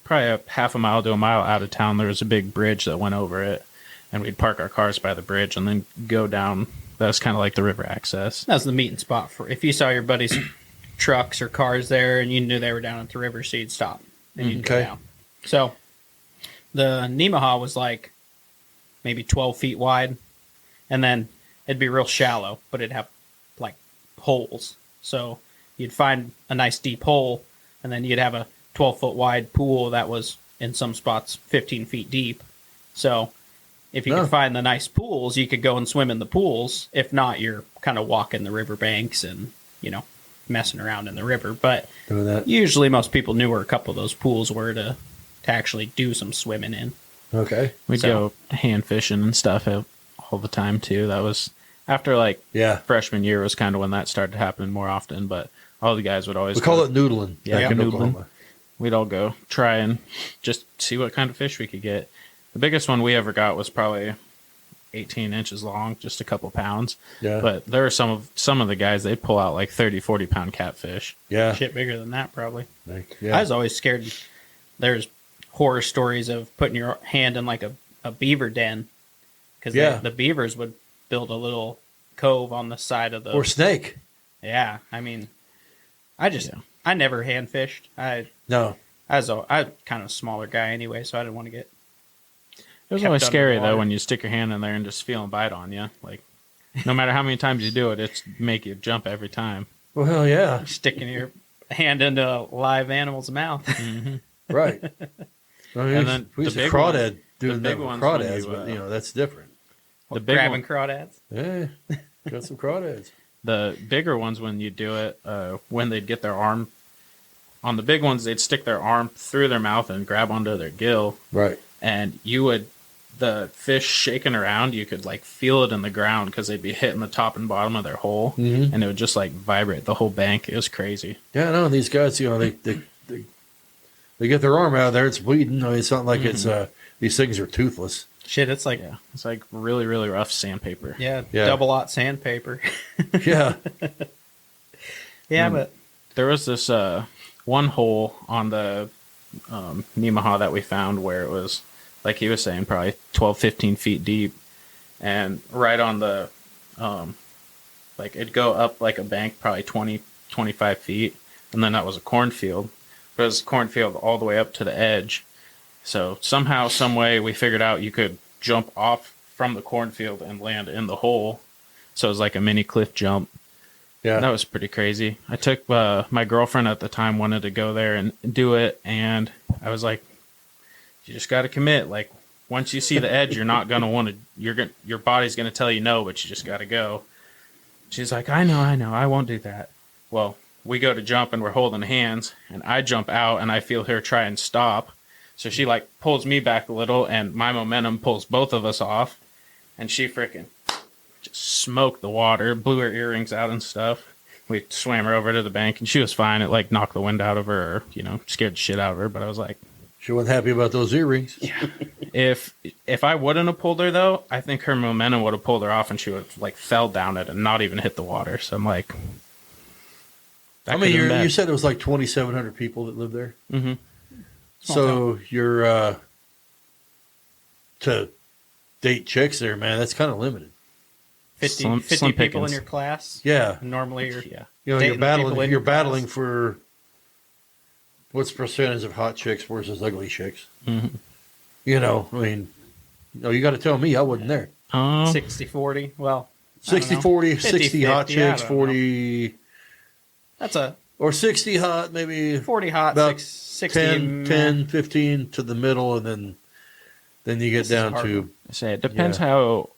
probably a half a mile to a mile out of town. There was a big bridge that went over it, and we'd park our cars by the bridge and then go down. That was kind of like the river access. That was the meeting spot for if you saw your buddies' trucks or cars there and you knew they were down at the river, so you'd stop and you'd go Okay. down. So the Nemaha was like maybe 12 feet wide, and then it'd be real shallow, but it'd have like holes. So you'd find a nice deep hole, and then you'd have a 12-foot wide pool that was in some spots 15 feet deep. So if you could find the nice pools, you could go and swim in the pools. If not, you're kind of walking the riverbanks and, messing around in the river. But Doing that. usually most people knew where a couple of those pools were to actually do some swimming in. Okay. We'd So- go hand fishing and stuff all the time too. That was after like Yeah. freshman year was kind of when that started happening more often. But all the guys would always We call it noodling. Yeah, back in noodling. Oklahoma. We'd all go try and just see what kind of fish we could get. The biggest one we ever got was probably 18 inches long, just a couple pounds. Yeah. But there are some of the guys, they'd pull out like 30, 40-pound catfish. Yeah. Shit bigger than that, probably. Yeah. I was always scared. There's horror stories of putting your hand in like a beaver den because the beavers would build a little cove on the side of the Or snake. Yeah, I mean, I never hand fished. No. I was kind of a smaller guy anyway, so I didn't want to get. It was kept always scary underwater. though when you stick your hand in there and just feel them bite on you. Like, no matter how many times you do it, it's make you jump every time. Well, hell yeah. Sticking your hand into a live animal's mouth. Right. I mean, And then we the used to big crawdad ones- doing the that big with ones when crawdads, you, but that's different. The big Grabbing one, crawdads. Yeah. Got some crawdads. the bigger ones when you do it, when they'd get their arm on the big ones, they'd stick their arm through their mouth and grab onto their gill, Right. and the fish shaking around, you could like feel it in the ground because they'd be hitting the top and bottom of their hole, and it would just like vibrate the whole bank. It was crazy. Yeah, no, these guys, they get their arm out of there, it's bleeding. I mean, it's not like it's these things are toothless. Shit, it's like It's like really, really rough sandpaper. Yeah. double aught sandpaper. Yeah. Yeah, Mm. but There was this one hole on the Nemaha that we found where it was, like he was saying, probably 12, 15 feet deep. And right on the, like it'd go up like a bank, probably 20, 25 feet. And then that was a cornfield. But it was a cornfield all the way up to the edge. So somehow, some way, we figured out you could jump off from the cornfield and land in the hole. So it was like a mini cliff jump. Yeah. That was pretty crazy. I took my girlfriend at the time wanted to go there and do it, and I was like, "You just got to commit. Like once you see the edge, you're not gonna want to. Your body's gonna tell you no, but you just got to go." She's like, "I know, I won't do that." Well, we go to jump and we're holding hands, and I jump out and I feel her try and stop, so she like pulls me back a little, and my momentum pulls both of us off, and she freaking just smoked the water, blew her earrings out and stuff. We swam her over to the bank, and she was fine. It like knocked the wind out of her, or scared the shit out of her. But I was like, She wasn't happy about those earrings. if I wouldn't have pulled her though, I think her momentum would have pulled her off, and she would have like fell down it and not even hit the water. So I'm like, I mean, you said it was like 2,700 people that live there. Mm-hmm. So you're to date chicks there, man. That's kind of limited. 50, Slim 50 people pickings. in your class. Yeah. Normally, you're Yeah. You're dating the people battling. in You're your class. battling for what's the percentage of hot chicks versus ugly chicks. Mm-hmm. I mean, you got to tell me. I wasn't there. 60-40. Well, I don't 60, know. 40, 60 hot 50-50, I chicks, don't know. 40 That's a or 60 hot, maybe 40 hot, about 60 10, 15 to the middle, and then you get This is down hard to one. I say it depends how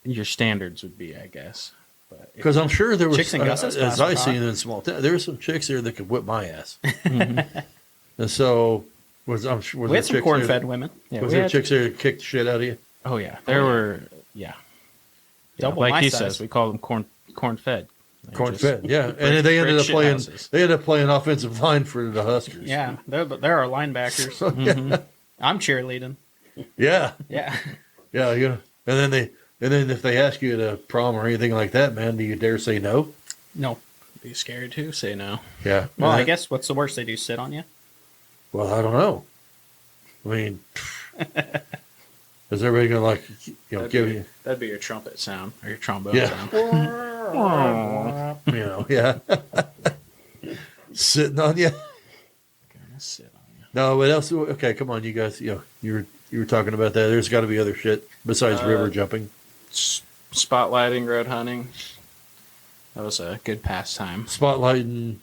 your standards would be, I guess. But if- because I'm sure there was Chicks in Gus's as class I were seen hot. in small town, there were some chicks there that could whip my ass, Mhm. and so I'm sure We had some corn-fed women. Yeah, Was we there had- chicks there that kicked the shit out of you? Oh yeah, there were. Yeah, Double like my he size. says, we call them corn fed. Corn fed, yeah, and they ended up shit playing. houses. They ended up playing offensive line for the Huskers. Yeah, they're our linebackers. So, yeah, I'm cheerleading. yeah, Yeah. yeah. And then if they ask you to prom or anything like that, man, do you dare say no? No. Be scared to say no. Yeah. Well, And I guess what's the worst they do? Sit on you? Well, I don't know. I mean, is everybody gonna give you? That'd be your trumpet sound or your trombone Yeah. sound. Yeah, sitting on you. Gonna sit on you. No, what else? Okay, come on, you guys. You were talking about that. There's got to be other shit besides river jumping. Spotlighting, road hunting. That was a good pastime. Spotlighting.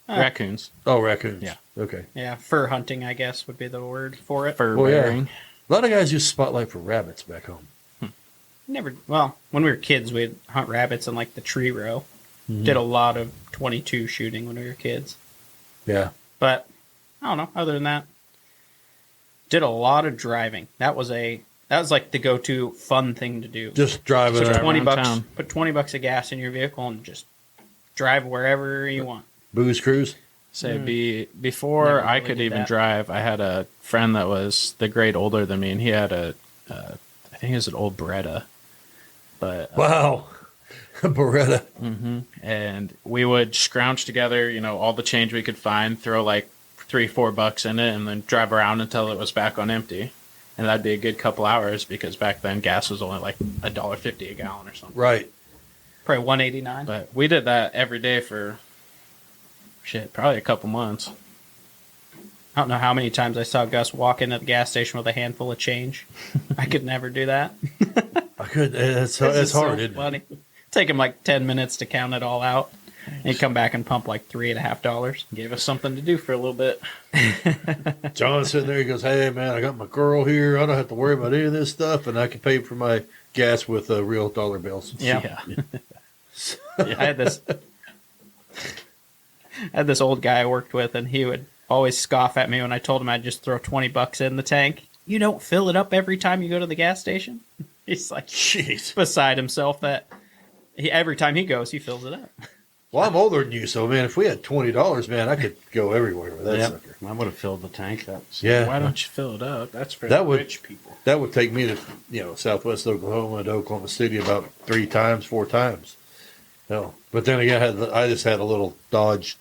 Raccoons, Oh, raccoons. Yeah. Okay. Yeah, fur hunting, I guess, would be the word for it. fur Well, yeah. bearing. A lot of guys use Spotlight for rabbits back home. Never. Well, when we were kids, we'd hunt rabbits in like the tree row. Did a lot of 22 shooting when we were kids. Yeah. But I don't know. Other than that, did a lot of driving. That was like the go-to fun thing to do. Just driving Put drive $20 around bucks. town. Put $20 of gas in your vehicle and just drive wherever you want. booze cruise. Say before Never I really could did even that. drive, I had a friend that was the grade older than me, and he had I think it was an old Beretta, but Wow. Beretta. and we would scrounge together, all the change we could find, throw like $3-4 in it, and then drive around until it was back on empty. And that'd be a good couple hours because back then gas was only like $1.50 a gallon or something. Right. Probably 189. But we did that every day for probably a couple months. I don't know how many times I saw Gus walk into the gas station with a handful of change. I could never do that. I could. It's It's hard, so isn't it? funny. Take him like 10 minutes to count it all out. And he'd come back and pump like $3.50. Gave us something to do for a little bit. John's sitting there. He goes, "Hey man, I got my girl here. I don't have to worry about any of this stuff, and I can pay for my gas with real dollar bills." Yeah. I had this old guy I worked with, and he would always scoff at me when I told him I'd just throw $20 in the tank. You don't fill it up every time you go to the gas station? He's like Jeez. beside himself that every time he goes, he fills it up. Well, I'm older than you, so man, if we had $20, man, I could go everywhere with that Yep. sucker. I would have filled the tank up. Yeah. Why don't you fill it up? That's for That would- rich people. That would take me to Southwest Oklahoma to Oklahoma City about 4 times. No, but then again, I just had a little Dodge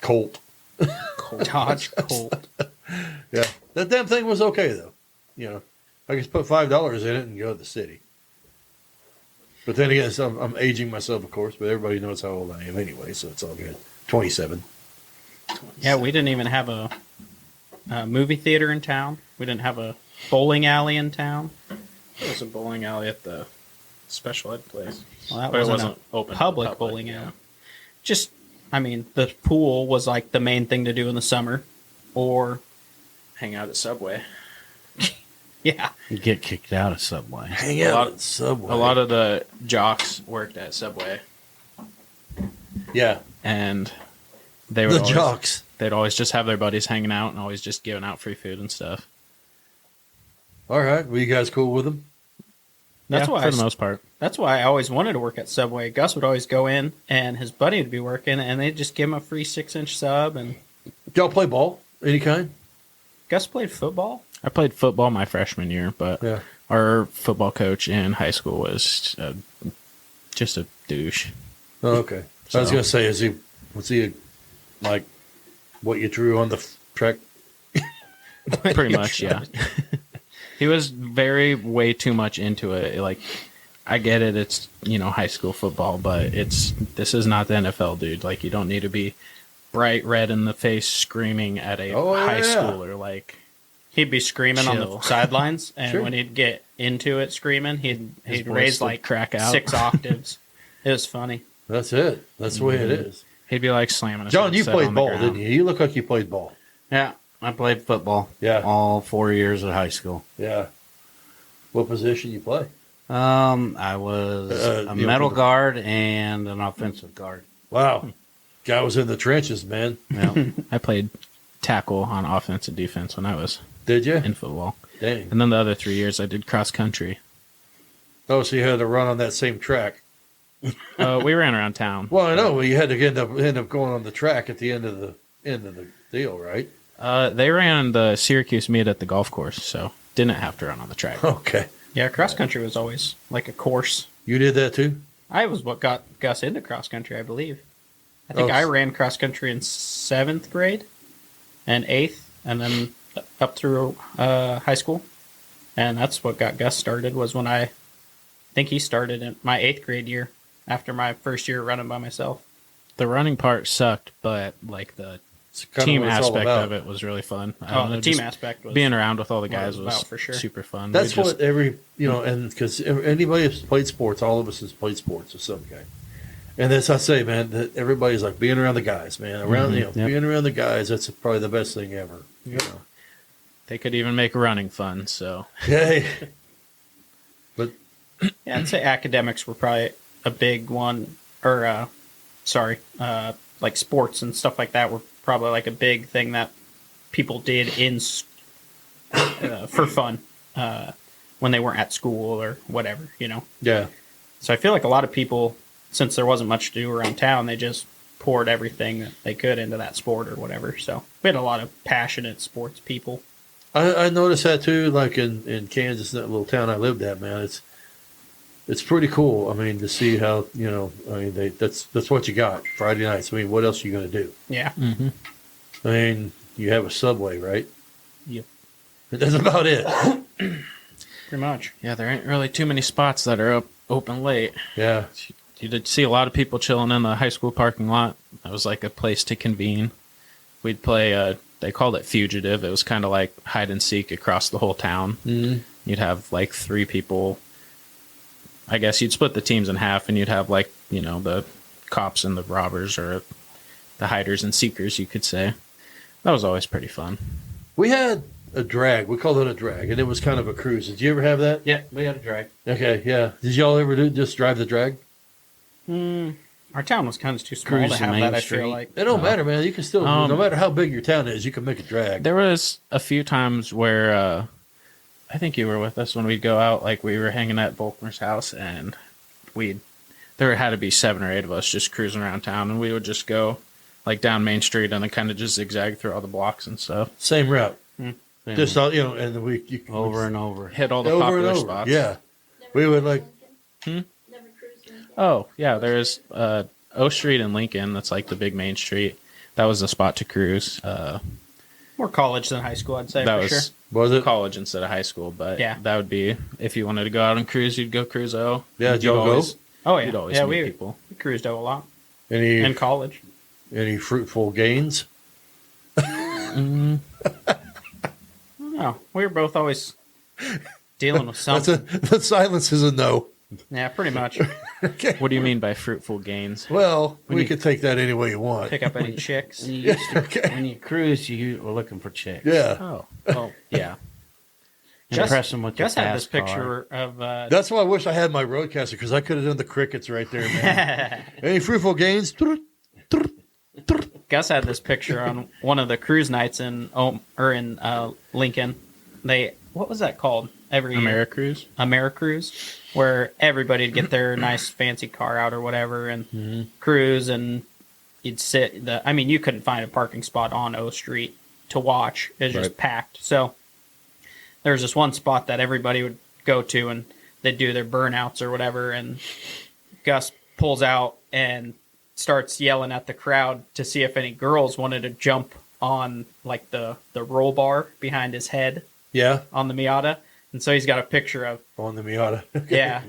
Colt. Dodge Colt. Yeah, that damn thing was okay though. I could put $5 in it and go to the city. But then again, I'm aging myself, of course. But everybody knows how old I am anyway, so it's all good. 27. Yeah, we didn't even have a movie theater in town. We didn't have a bowling alley in town. There was a bowling alley at the special ed place. Well, that But it wasn't wasn't a open to the public bowling yeah. alley. Just, the pool was like the main thing to do in the summer. Or, Hang out at Subway. yeah. You get kicked out of Subway. Hang A out lot- at Subway. A lot of the jocks worked at Subway, yeah, and they would the always, jocks. They'd always just have their buddies hanging out and always just giving out free food and stuff. All right, were you guys cool with them? That's Yeah, why for I the most part. That's why I always wanted to work at Subway. Gus would always go in, and his buddy would be working, and they'd just give him a free 6-inch sub. And Did y'all play ball? Any kind? Gus played football. I played football my freshman year, but Yeah. our football coach in high school was just a douche. Oh, okay. I was So- gonna say, was he like what you drew on the track? Pretty much, yeah. He was way too much into it. Like, I get it, it's high school football, but this is not the NFL, dude. Like, you don't need to be bright red in the face screaming at a high yeah. schooler. Like, He'd be screaming on Chill. the sidelines, and Sure. when he'd get into it screaming, he'd His voice raise would like crack out. 6 octaves. It was funny. That's it. That's the way it is. he'd be like slamming his John, you headset played on the ball, ground. didn't you? You look like you played ball. Yeah, I played football. Yeah. All 4 years of high school. Yeah. What position you play? I was a middle guard and an offensive guard. Wow. Guy was in the trenches, man. Yeah. I played tackle on offense and defense when I was Did you? in football. Dang. And then the other 3 years I did cross country. Oh, so you had to run on that same track. We ran around town. Well, I know. Well, you had to end up going on the track at the end of the deal, right? They ran the Syracuse meet at the golf course, so didn't have to run on the track. Okay. Yeah, cross country was always like a course. You did that too? I was what got Gus into cross country, I believe. I think Oh. I ran cross country in 7th grade and 8th, and then up through high school. And that's what got Gus started, was when I think he started in my 8th grade year after my first year running by myself. The running part sucked, but like the It's kinda team what it's all aspect about. of it was really fun. I Oh, don't the know, team just aspect was being around with all the what it guys was was about, for sure. super fun. That's We just- what and because anybody who's played sports, all of us has played sports of some kind. And that's I say, man, that everybody's like being around the guys, man. Around Yep. being around the guys, that's probably the best thing ever. You know? They could even make running fun. So Hey. But Yeah, I'd say academics were probably a big one, or like sports and stuff like that were probably like a big thing that people did for fun when they weren't at school or whatever, yeah. So I feel like a lot of people, since there wasn't much to do around town, they just poured everything that they could into that sport or whatever. So we had a lot of passionate sports people. I noticed that too, like in Kansas, that little town I lived at, man. It's pretty cool. I mean, to see how, that's what you got Friday nights. I mean, what else are you going to do? Yeah. mm-hmm. I mean, you have a Subway, right? Yep. That's about it. Pretty much. Yeah, there ain't really too many spots that are open late. Yeah. You did see a lot of people chilling in the high school parking lot. That was like a place to convene. We'd play, they called it Fugitive. It was kind of like hide and seek across the whole town. Mm-hmm. You'd have like 3 people. I guess you'd split the teams in half, and you'd have like, the cops and the robbers, or the hiders and seekers, you could say. That was always pretty fun. We had a drag. We called it a drag, and it was kind of a cruise. Did you ever have that? Yeah, we had a drag. Okay, yeah. Did y'all ever just drive the drag? Our town was kind of too small Cruise to the have main that, I street. feel like. It don't matter, man. You can still, no matter how big your town is, you can make a drag. There was a few times where I think you were with us when we'd go out. Like, we were hanging at Volkmer's house, and there had to be 7 or 8 of us just cruising around town, and we would just go like down Main Street and then kind of just zigzag through all the blocks and stuff. Same route. Same. Just all, and you over and over. Hit all the over popular and over. spots. Yeah. We would like. Never cruised Lincoln. Oh, yeah, there's O Street in Lincoln. That's like the big main street. That was the spot to cruise. More college than high school, I'd say, That for was sure. Was it? college instead of high school, but Yeah. that would be, if you wanted to go out and cruise, you'd go cruise O. Yeah, did y'all go? Oh, yeah. You'd always yeah, meet we people. cruised out a lot Any in college. any fruitful gains? No, we were both always dealing with That's something. the silence is a no. Yeah, pretty much. Okay. What do you mean by fruitful gains? Well, we you- could take that any way you want. Pick up any chicks. When you, used to, Okay. when you cruised, you were looking for chicks. Yeah. Oh, well, yeah. Impress them with Gus the had this fast car. picture of That's why I wish I had my roadcaster, because I could have done the crickets right there, man. Any fruitful gains? Gus had this picture on one of the cruise nights in Lincoln. What was that called? Every year? Americruise? Americruise, where everybody'd get their nice fancy car out or whatever and cruise, and you'd sit. You couldn't find a parking spot on O Street to watch. It was just Right. packed. So there was this one spot that everybody would go to, and they'd do their burnouts or whatever. And Gus pulls out and starts yelling at the crowd to see if any girls wanted to jump on like the roll bar behind his head Yeah, on the Miata. And so he's got a picture of, on the Miata. yeah,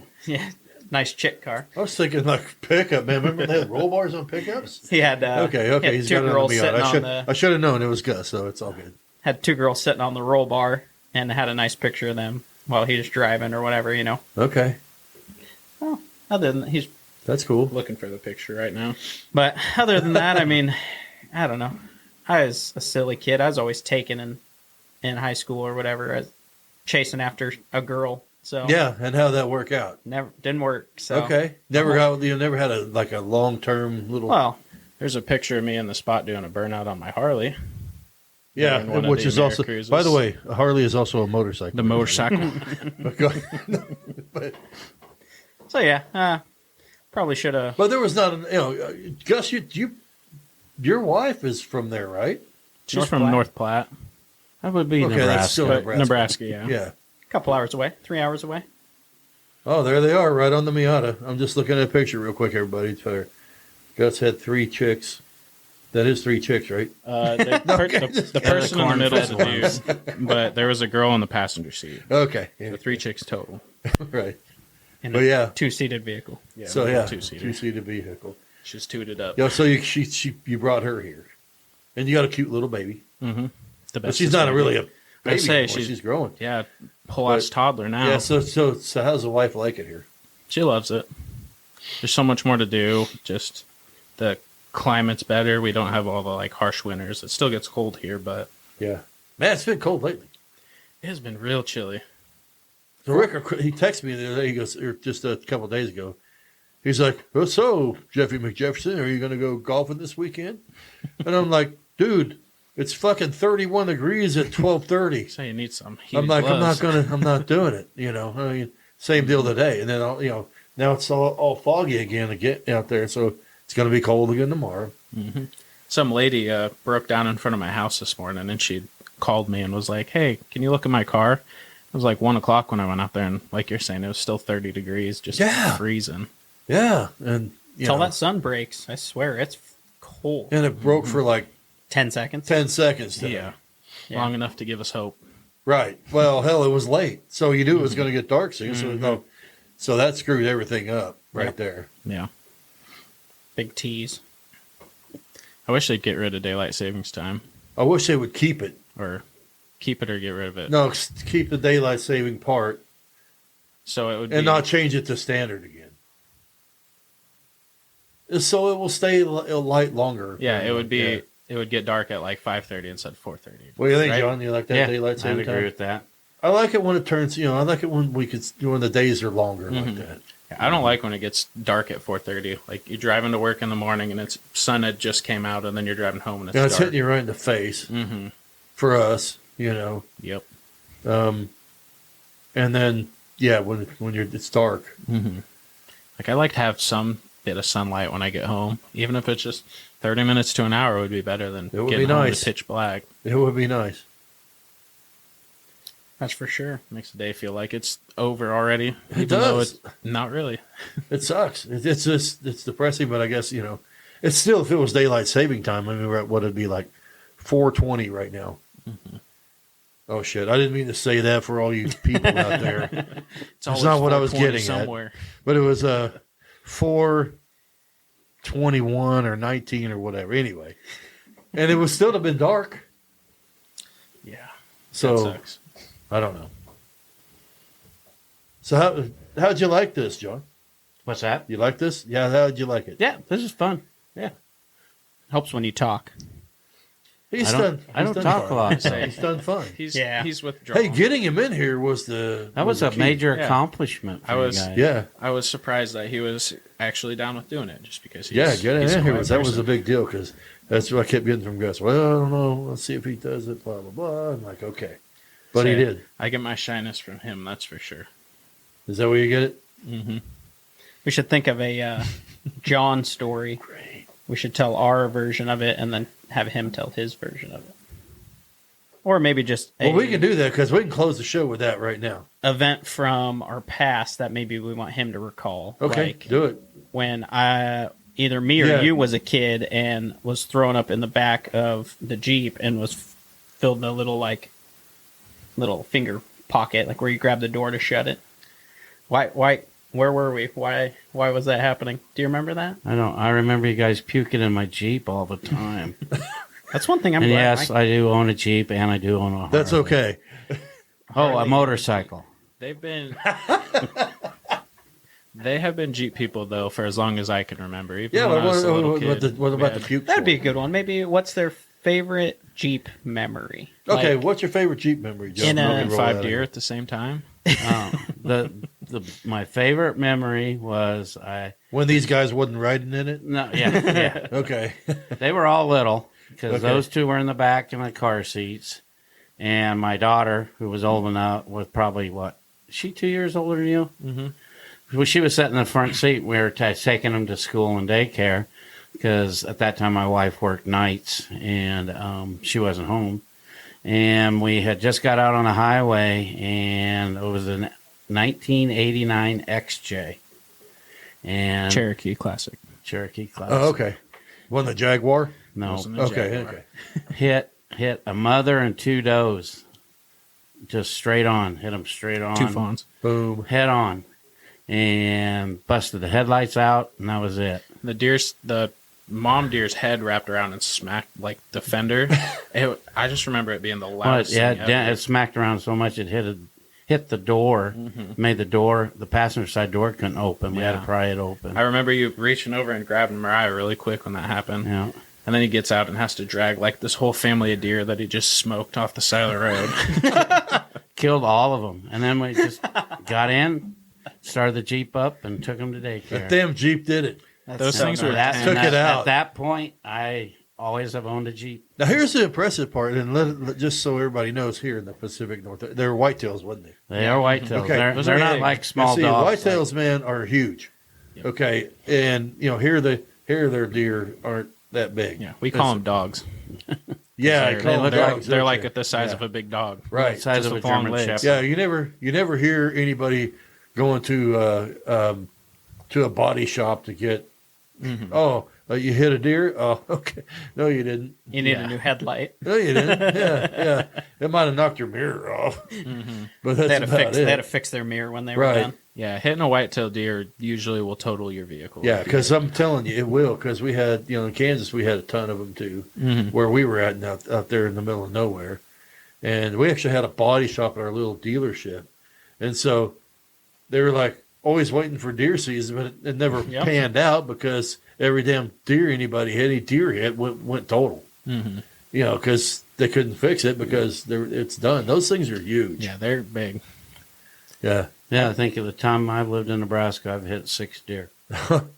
nice chick car. I was thinking like pickup, man. Remember they had roll bars on pickups? He had Okay. he had He's two got it on girls the sitting Miata. on I should have known it was Gus, so it's all good. had 2 girls sitting on the roll bar, and had a nice picture of them while he was driving or whatever, Okay, Oh, other than he's, that's cool. Looking for the picture right now. but other than that, I don't know. I was a silly kid. I was always taken in high school or whatever, chasing after a girl. So Yeah, and how'd that work out? never didn't work. So Okay, you never had a long term little. Well, There's a picture of me in the spot doing a burnout on my Harley. yeah, in one of which the is also, Americruises. by the way, a Harley is also a motorcycle. The motorcycle. but so yeah, probably should have. there was not, Gus, your wife is from there, right? She's North from Platte. North Platte. That would be Okay, Nebraska. that's still But Nebraska, yeah. Yeah. A couple hours away, 3 hours away. Oh, there they are, right on the Miata. I'm just looking at a picture real quick, everybody. Gus had 3 chicks. That is 3 chicks, right? The person in the middle is a corn-fed dude, but there was a girl in the passenger seat. Okay. So Yeah, 3 chicks total. right. In But a yeah. 2-seated vehicle. Yeah, So we yeah, had a 2-seater. 2-seated vehicle. She's tooted up. Yeah, so you brought her here, and you got a cute little baby. Mm-hmm. The But she's not really a baby. say Anymore. She's growing. Yeah, whole ass toddler now. Yeah. So how's the wife like it here? She loves it. There's so much more to do. Just the climate's better. We don't have all the harsh winters. It still gets cold here, but Yeah. Man, it's been cold lately. It has been real chilly. So Rick, he texted me the other day. He goes, or just a couple of days ago. He's like, "Oh, so Jeffy McJefferson, are you going to go golfing this weekend?" And I'm like, "Dude, it's fucking 31 degrees at 12:30." So you need some. I'm like, gloves. I'm not doing it. I mean, same deal today. And then now it's all foggy again to get out there, so it's going to be cold again tomorrow. Mm-hmm. Some lady broke down in front of my house this morning, and she called me and was like, "Hey, can you look at my car?" It was like 1:00 when I went out there, and like you're saying, it was still 30 degrees, just freezing. Yeah, and Until that sun breaks, I swear it's cold. and it broke for like 10 seconds. 10 seconds today. Yeah. Yeah. Long enough to give us hope. Right. Well, hell, it was late, so you knew it was going to get dark soon. So that screwed everything up right there. Yeah. Big tease. I wish they'd get rid of daylight savings time, I wish they would keep it. or keep it or get rid of it. No, keep the daylight saving part So it would be and not change it to standard again. So it will stay light longer. Yeah, it would be. Yeah. It would get dark at like 5:30 instead of 4:30. What do you think, Right? John? You like that Yeah, daylight I'd saving agree time? with that. I like it when it turns. I like it when when the days are longer like that. Yeah, I don't like when it gets dark at 4:30. Like you're driving to work in the morning and it's sun had just came out, and then you're driving home and it's It's dark. hitting you right in the face Mm-hmm. for us. Yep. And then when it's dark. Mm-hmm. Like I like to have some bit of sunlight when I get home, even if it's just 30 minutes to an hour would be better than It would getting be home nice. to pitch black. It would be nice. That's for sure. Makes the day feel like it's over already. It even though does. it's not really. It sucks. It's just it's depressing, but I guess it's still, if it was daylight saving time. I mean, we're at what it'd be like 4:20 right now. Mm-hmm. Oh shit! I didn't mean to say that for all you people out there. It's That's always not what I was 4:20 getting at. somewhere. But it was 4:21 or 19 or whatever. Anyway, and it was still have been dark. Yeah. That So sucks. I don't know. So how'd you like this, John? What's that? You like this? Yeah. How'd you like it? Yeah, this is fun. Yeah. Helps when you talk. He's I don't done talk a fine. lot, so- He's done fine. He's withdrawn. Hey, getting him in here was That was the a key. major Yeah. accomplishment for I was- you guys. Yeah. I was surprised that he was actually down with doing it, just because he's Yeah, getting he's a in here quiet that was person. a big deal because that's what I kept getting from Gus. Well, I don't know. Let's see if he does it. Blah blah blah. I'm like, okay, but he So, did. I get my shyness from him, that's for sure. Is that where you get it? Mm-hmm. We should think of a John story. Great. We should tell our version of it and then have him tell his version of it. Or maybe just Well, we can do that because we can close the show with that right now. event from our past that maybe we want him to recall. Okay, Like do it. when either me or Yeah. you was a kid and was thrown up in the back of the Jeep and was filled in a little finger pocket, like where you grab the door to shut it. Why, where were we? Why was that happening? Do you remember that? I remember you guys puking in my Jeep all the time. That's one thing I'm And glad. yes, I do own a Jeep and I do own a Harley. That's okay. Oh, a motorcycle. They've been they have been Jeep people though for as long as I can remember. Even Yeah, when I but was a little kid, what we about the had- puke? That'd be a story? good one. Maybe what's their favorite Jeep memory? Okay, Like, what's your favorite Jeep memory, John? In a- We can and roll 5 that deer in. at the same time? My favorite memory was When these guys wasn't riding in it? yeah. Okay. They were all little because Okay. those two were in the back in the car seats, and my daughter, who was old enough, was probably is she 2 years older than you? Mm-hmm. Well, she was sitting in the front seat. We were taking them to school and daycare because at that time my wife worked nights and she wasn't home. And we had just got out on the highway, and it was a 1989 XJ. And Cherokee Classic. Cherokee class. Oh, okay. Wasn't the Jaguar? No, Wasn't a Okay, Jaguar. okay. hit a mother and two does, just straight on. Hit them straight on. 2 fawns. Boom. Head on, and busted the headlights out, and that was it. The mom deer's head wrapped around and smacked like the fender. I just remember it being the Well, loudest thing ever. it smacked around so much it hit the door, made the passenger side door couldn't open. We had to Yeah. pry it open. I remember you reaching over and grabbing Mariah really quick when that happened. Yeah. And then he gets out and has to drag like this whole family of deer that he just smoked off the side of the road. killed all of them, and then we just got in, started the Jeep up, and took them to daycare. That damn Jeep did it. Those things were Took it out. At that point, I always have owned a Jeep. Now here's the impressive part, and just so everybody knows, here in the Pacific Northwest, they're whitetails, wasn't they? They are whitetails. Okay. They're not big. like small See, dogs. whitetails, man, are huge. Yep. Okay, and here their deer aren't that big. Yeah, we call them dogs. Yeah, I They're, call them they're, dogs, they're don't like you? at the size Yeah. of a big dog. Right. The size Just of a with long German legs. Shepherd. Yeah, you never hear anybody going to a body shop to get. You hit a deer. Oh, okay. No, you didn't. You need Yeah. a new headlight. No, you didn't. Yeah. It might have knocked your mirror off, but that's They had, to about fix, it. they had to fix their mirror when they were Right. done. Yeah, hitting a white-tailed deer usually will total your vehicle. Yeah, because I'm telling you, it will. Because we had, in Kansas, we had a ton of them too, where we were at, out there in the middle of nowhere, and we actually had a body shop at our little dealership, and so they were like always waiting for deer season, but it never Yep. panned out because every damn deer any deer hit went total. Because they couldn't fix it because it's done. Those things are huge. Yeah, they're big. Yeah. Yeah, I think at the time I've lived in Nebraska, I've hit 6 deer.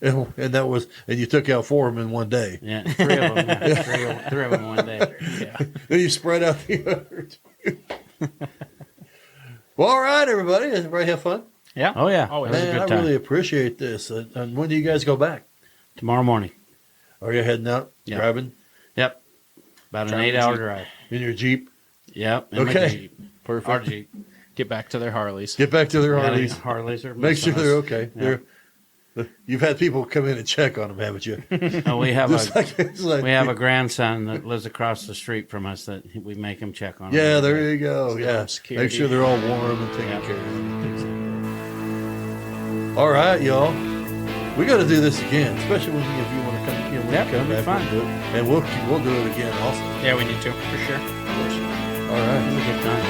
and you took out 4 of them in one day. Yeah, 3 of them. Yeah, three of them one day. Yeah. Then you spread out the other two. Well, all right, everybody. Did everybody have fun? Yeah. Oh yeah, Always. it was a Man, good I time. really appreciate this. And when do you guys go back? Tomorrow morning. Are you heading out, Yeah. driving Yep, about an Driving 8-hour Jeep. drive. in your Jeep? Yep. in my Okay. Jeep. Perfect. Our Jeep. Get back to their Harleys. Get back to their Yeah, Harleys. Harleys are Make sure missing they're us. okay. Yeah. You've had people come in and check on them, haven't you? Oh, we have Just a it's like- we have a grandson that lives across the street from us that we make him check on. Yeah, him. there you go. Yeah, make security. sure they're all warm and taken Yeah. care of. All right, y'all. We got to do this again, especially when if you want to come. When Yep, you come that'd be back, fine. we'll do it. And we'll do it again also. Yeah, we need to, for sure. All right, It was a good time.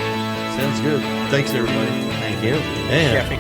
sounds good. Thanks everybody. Thank you. And Jeffy.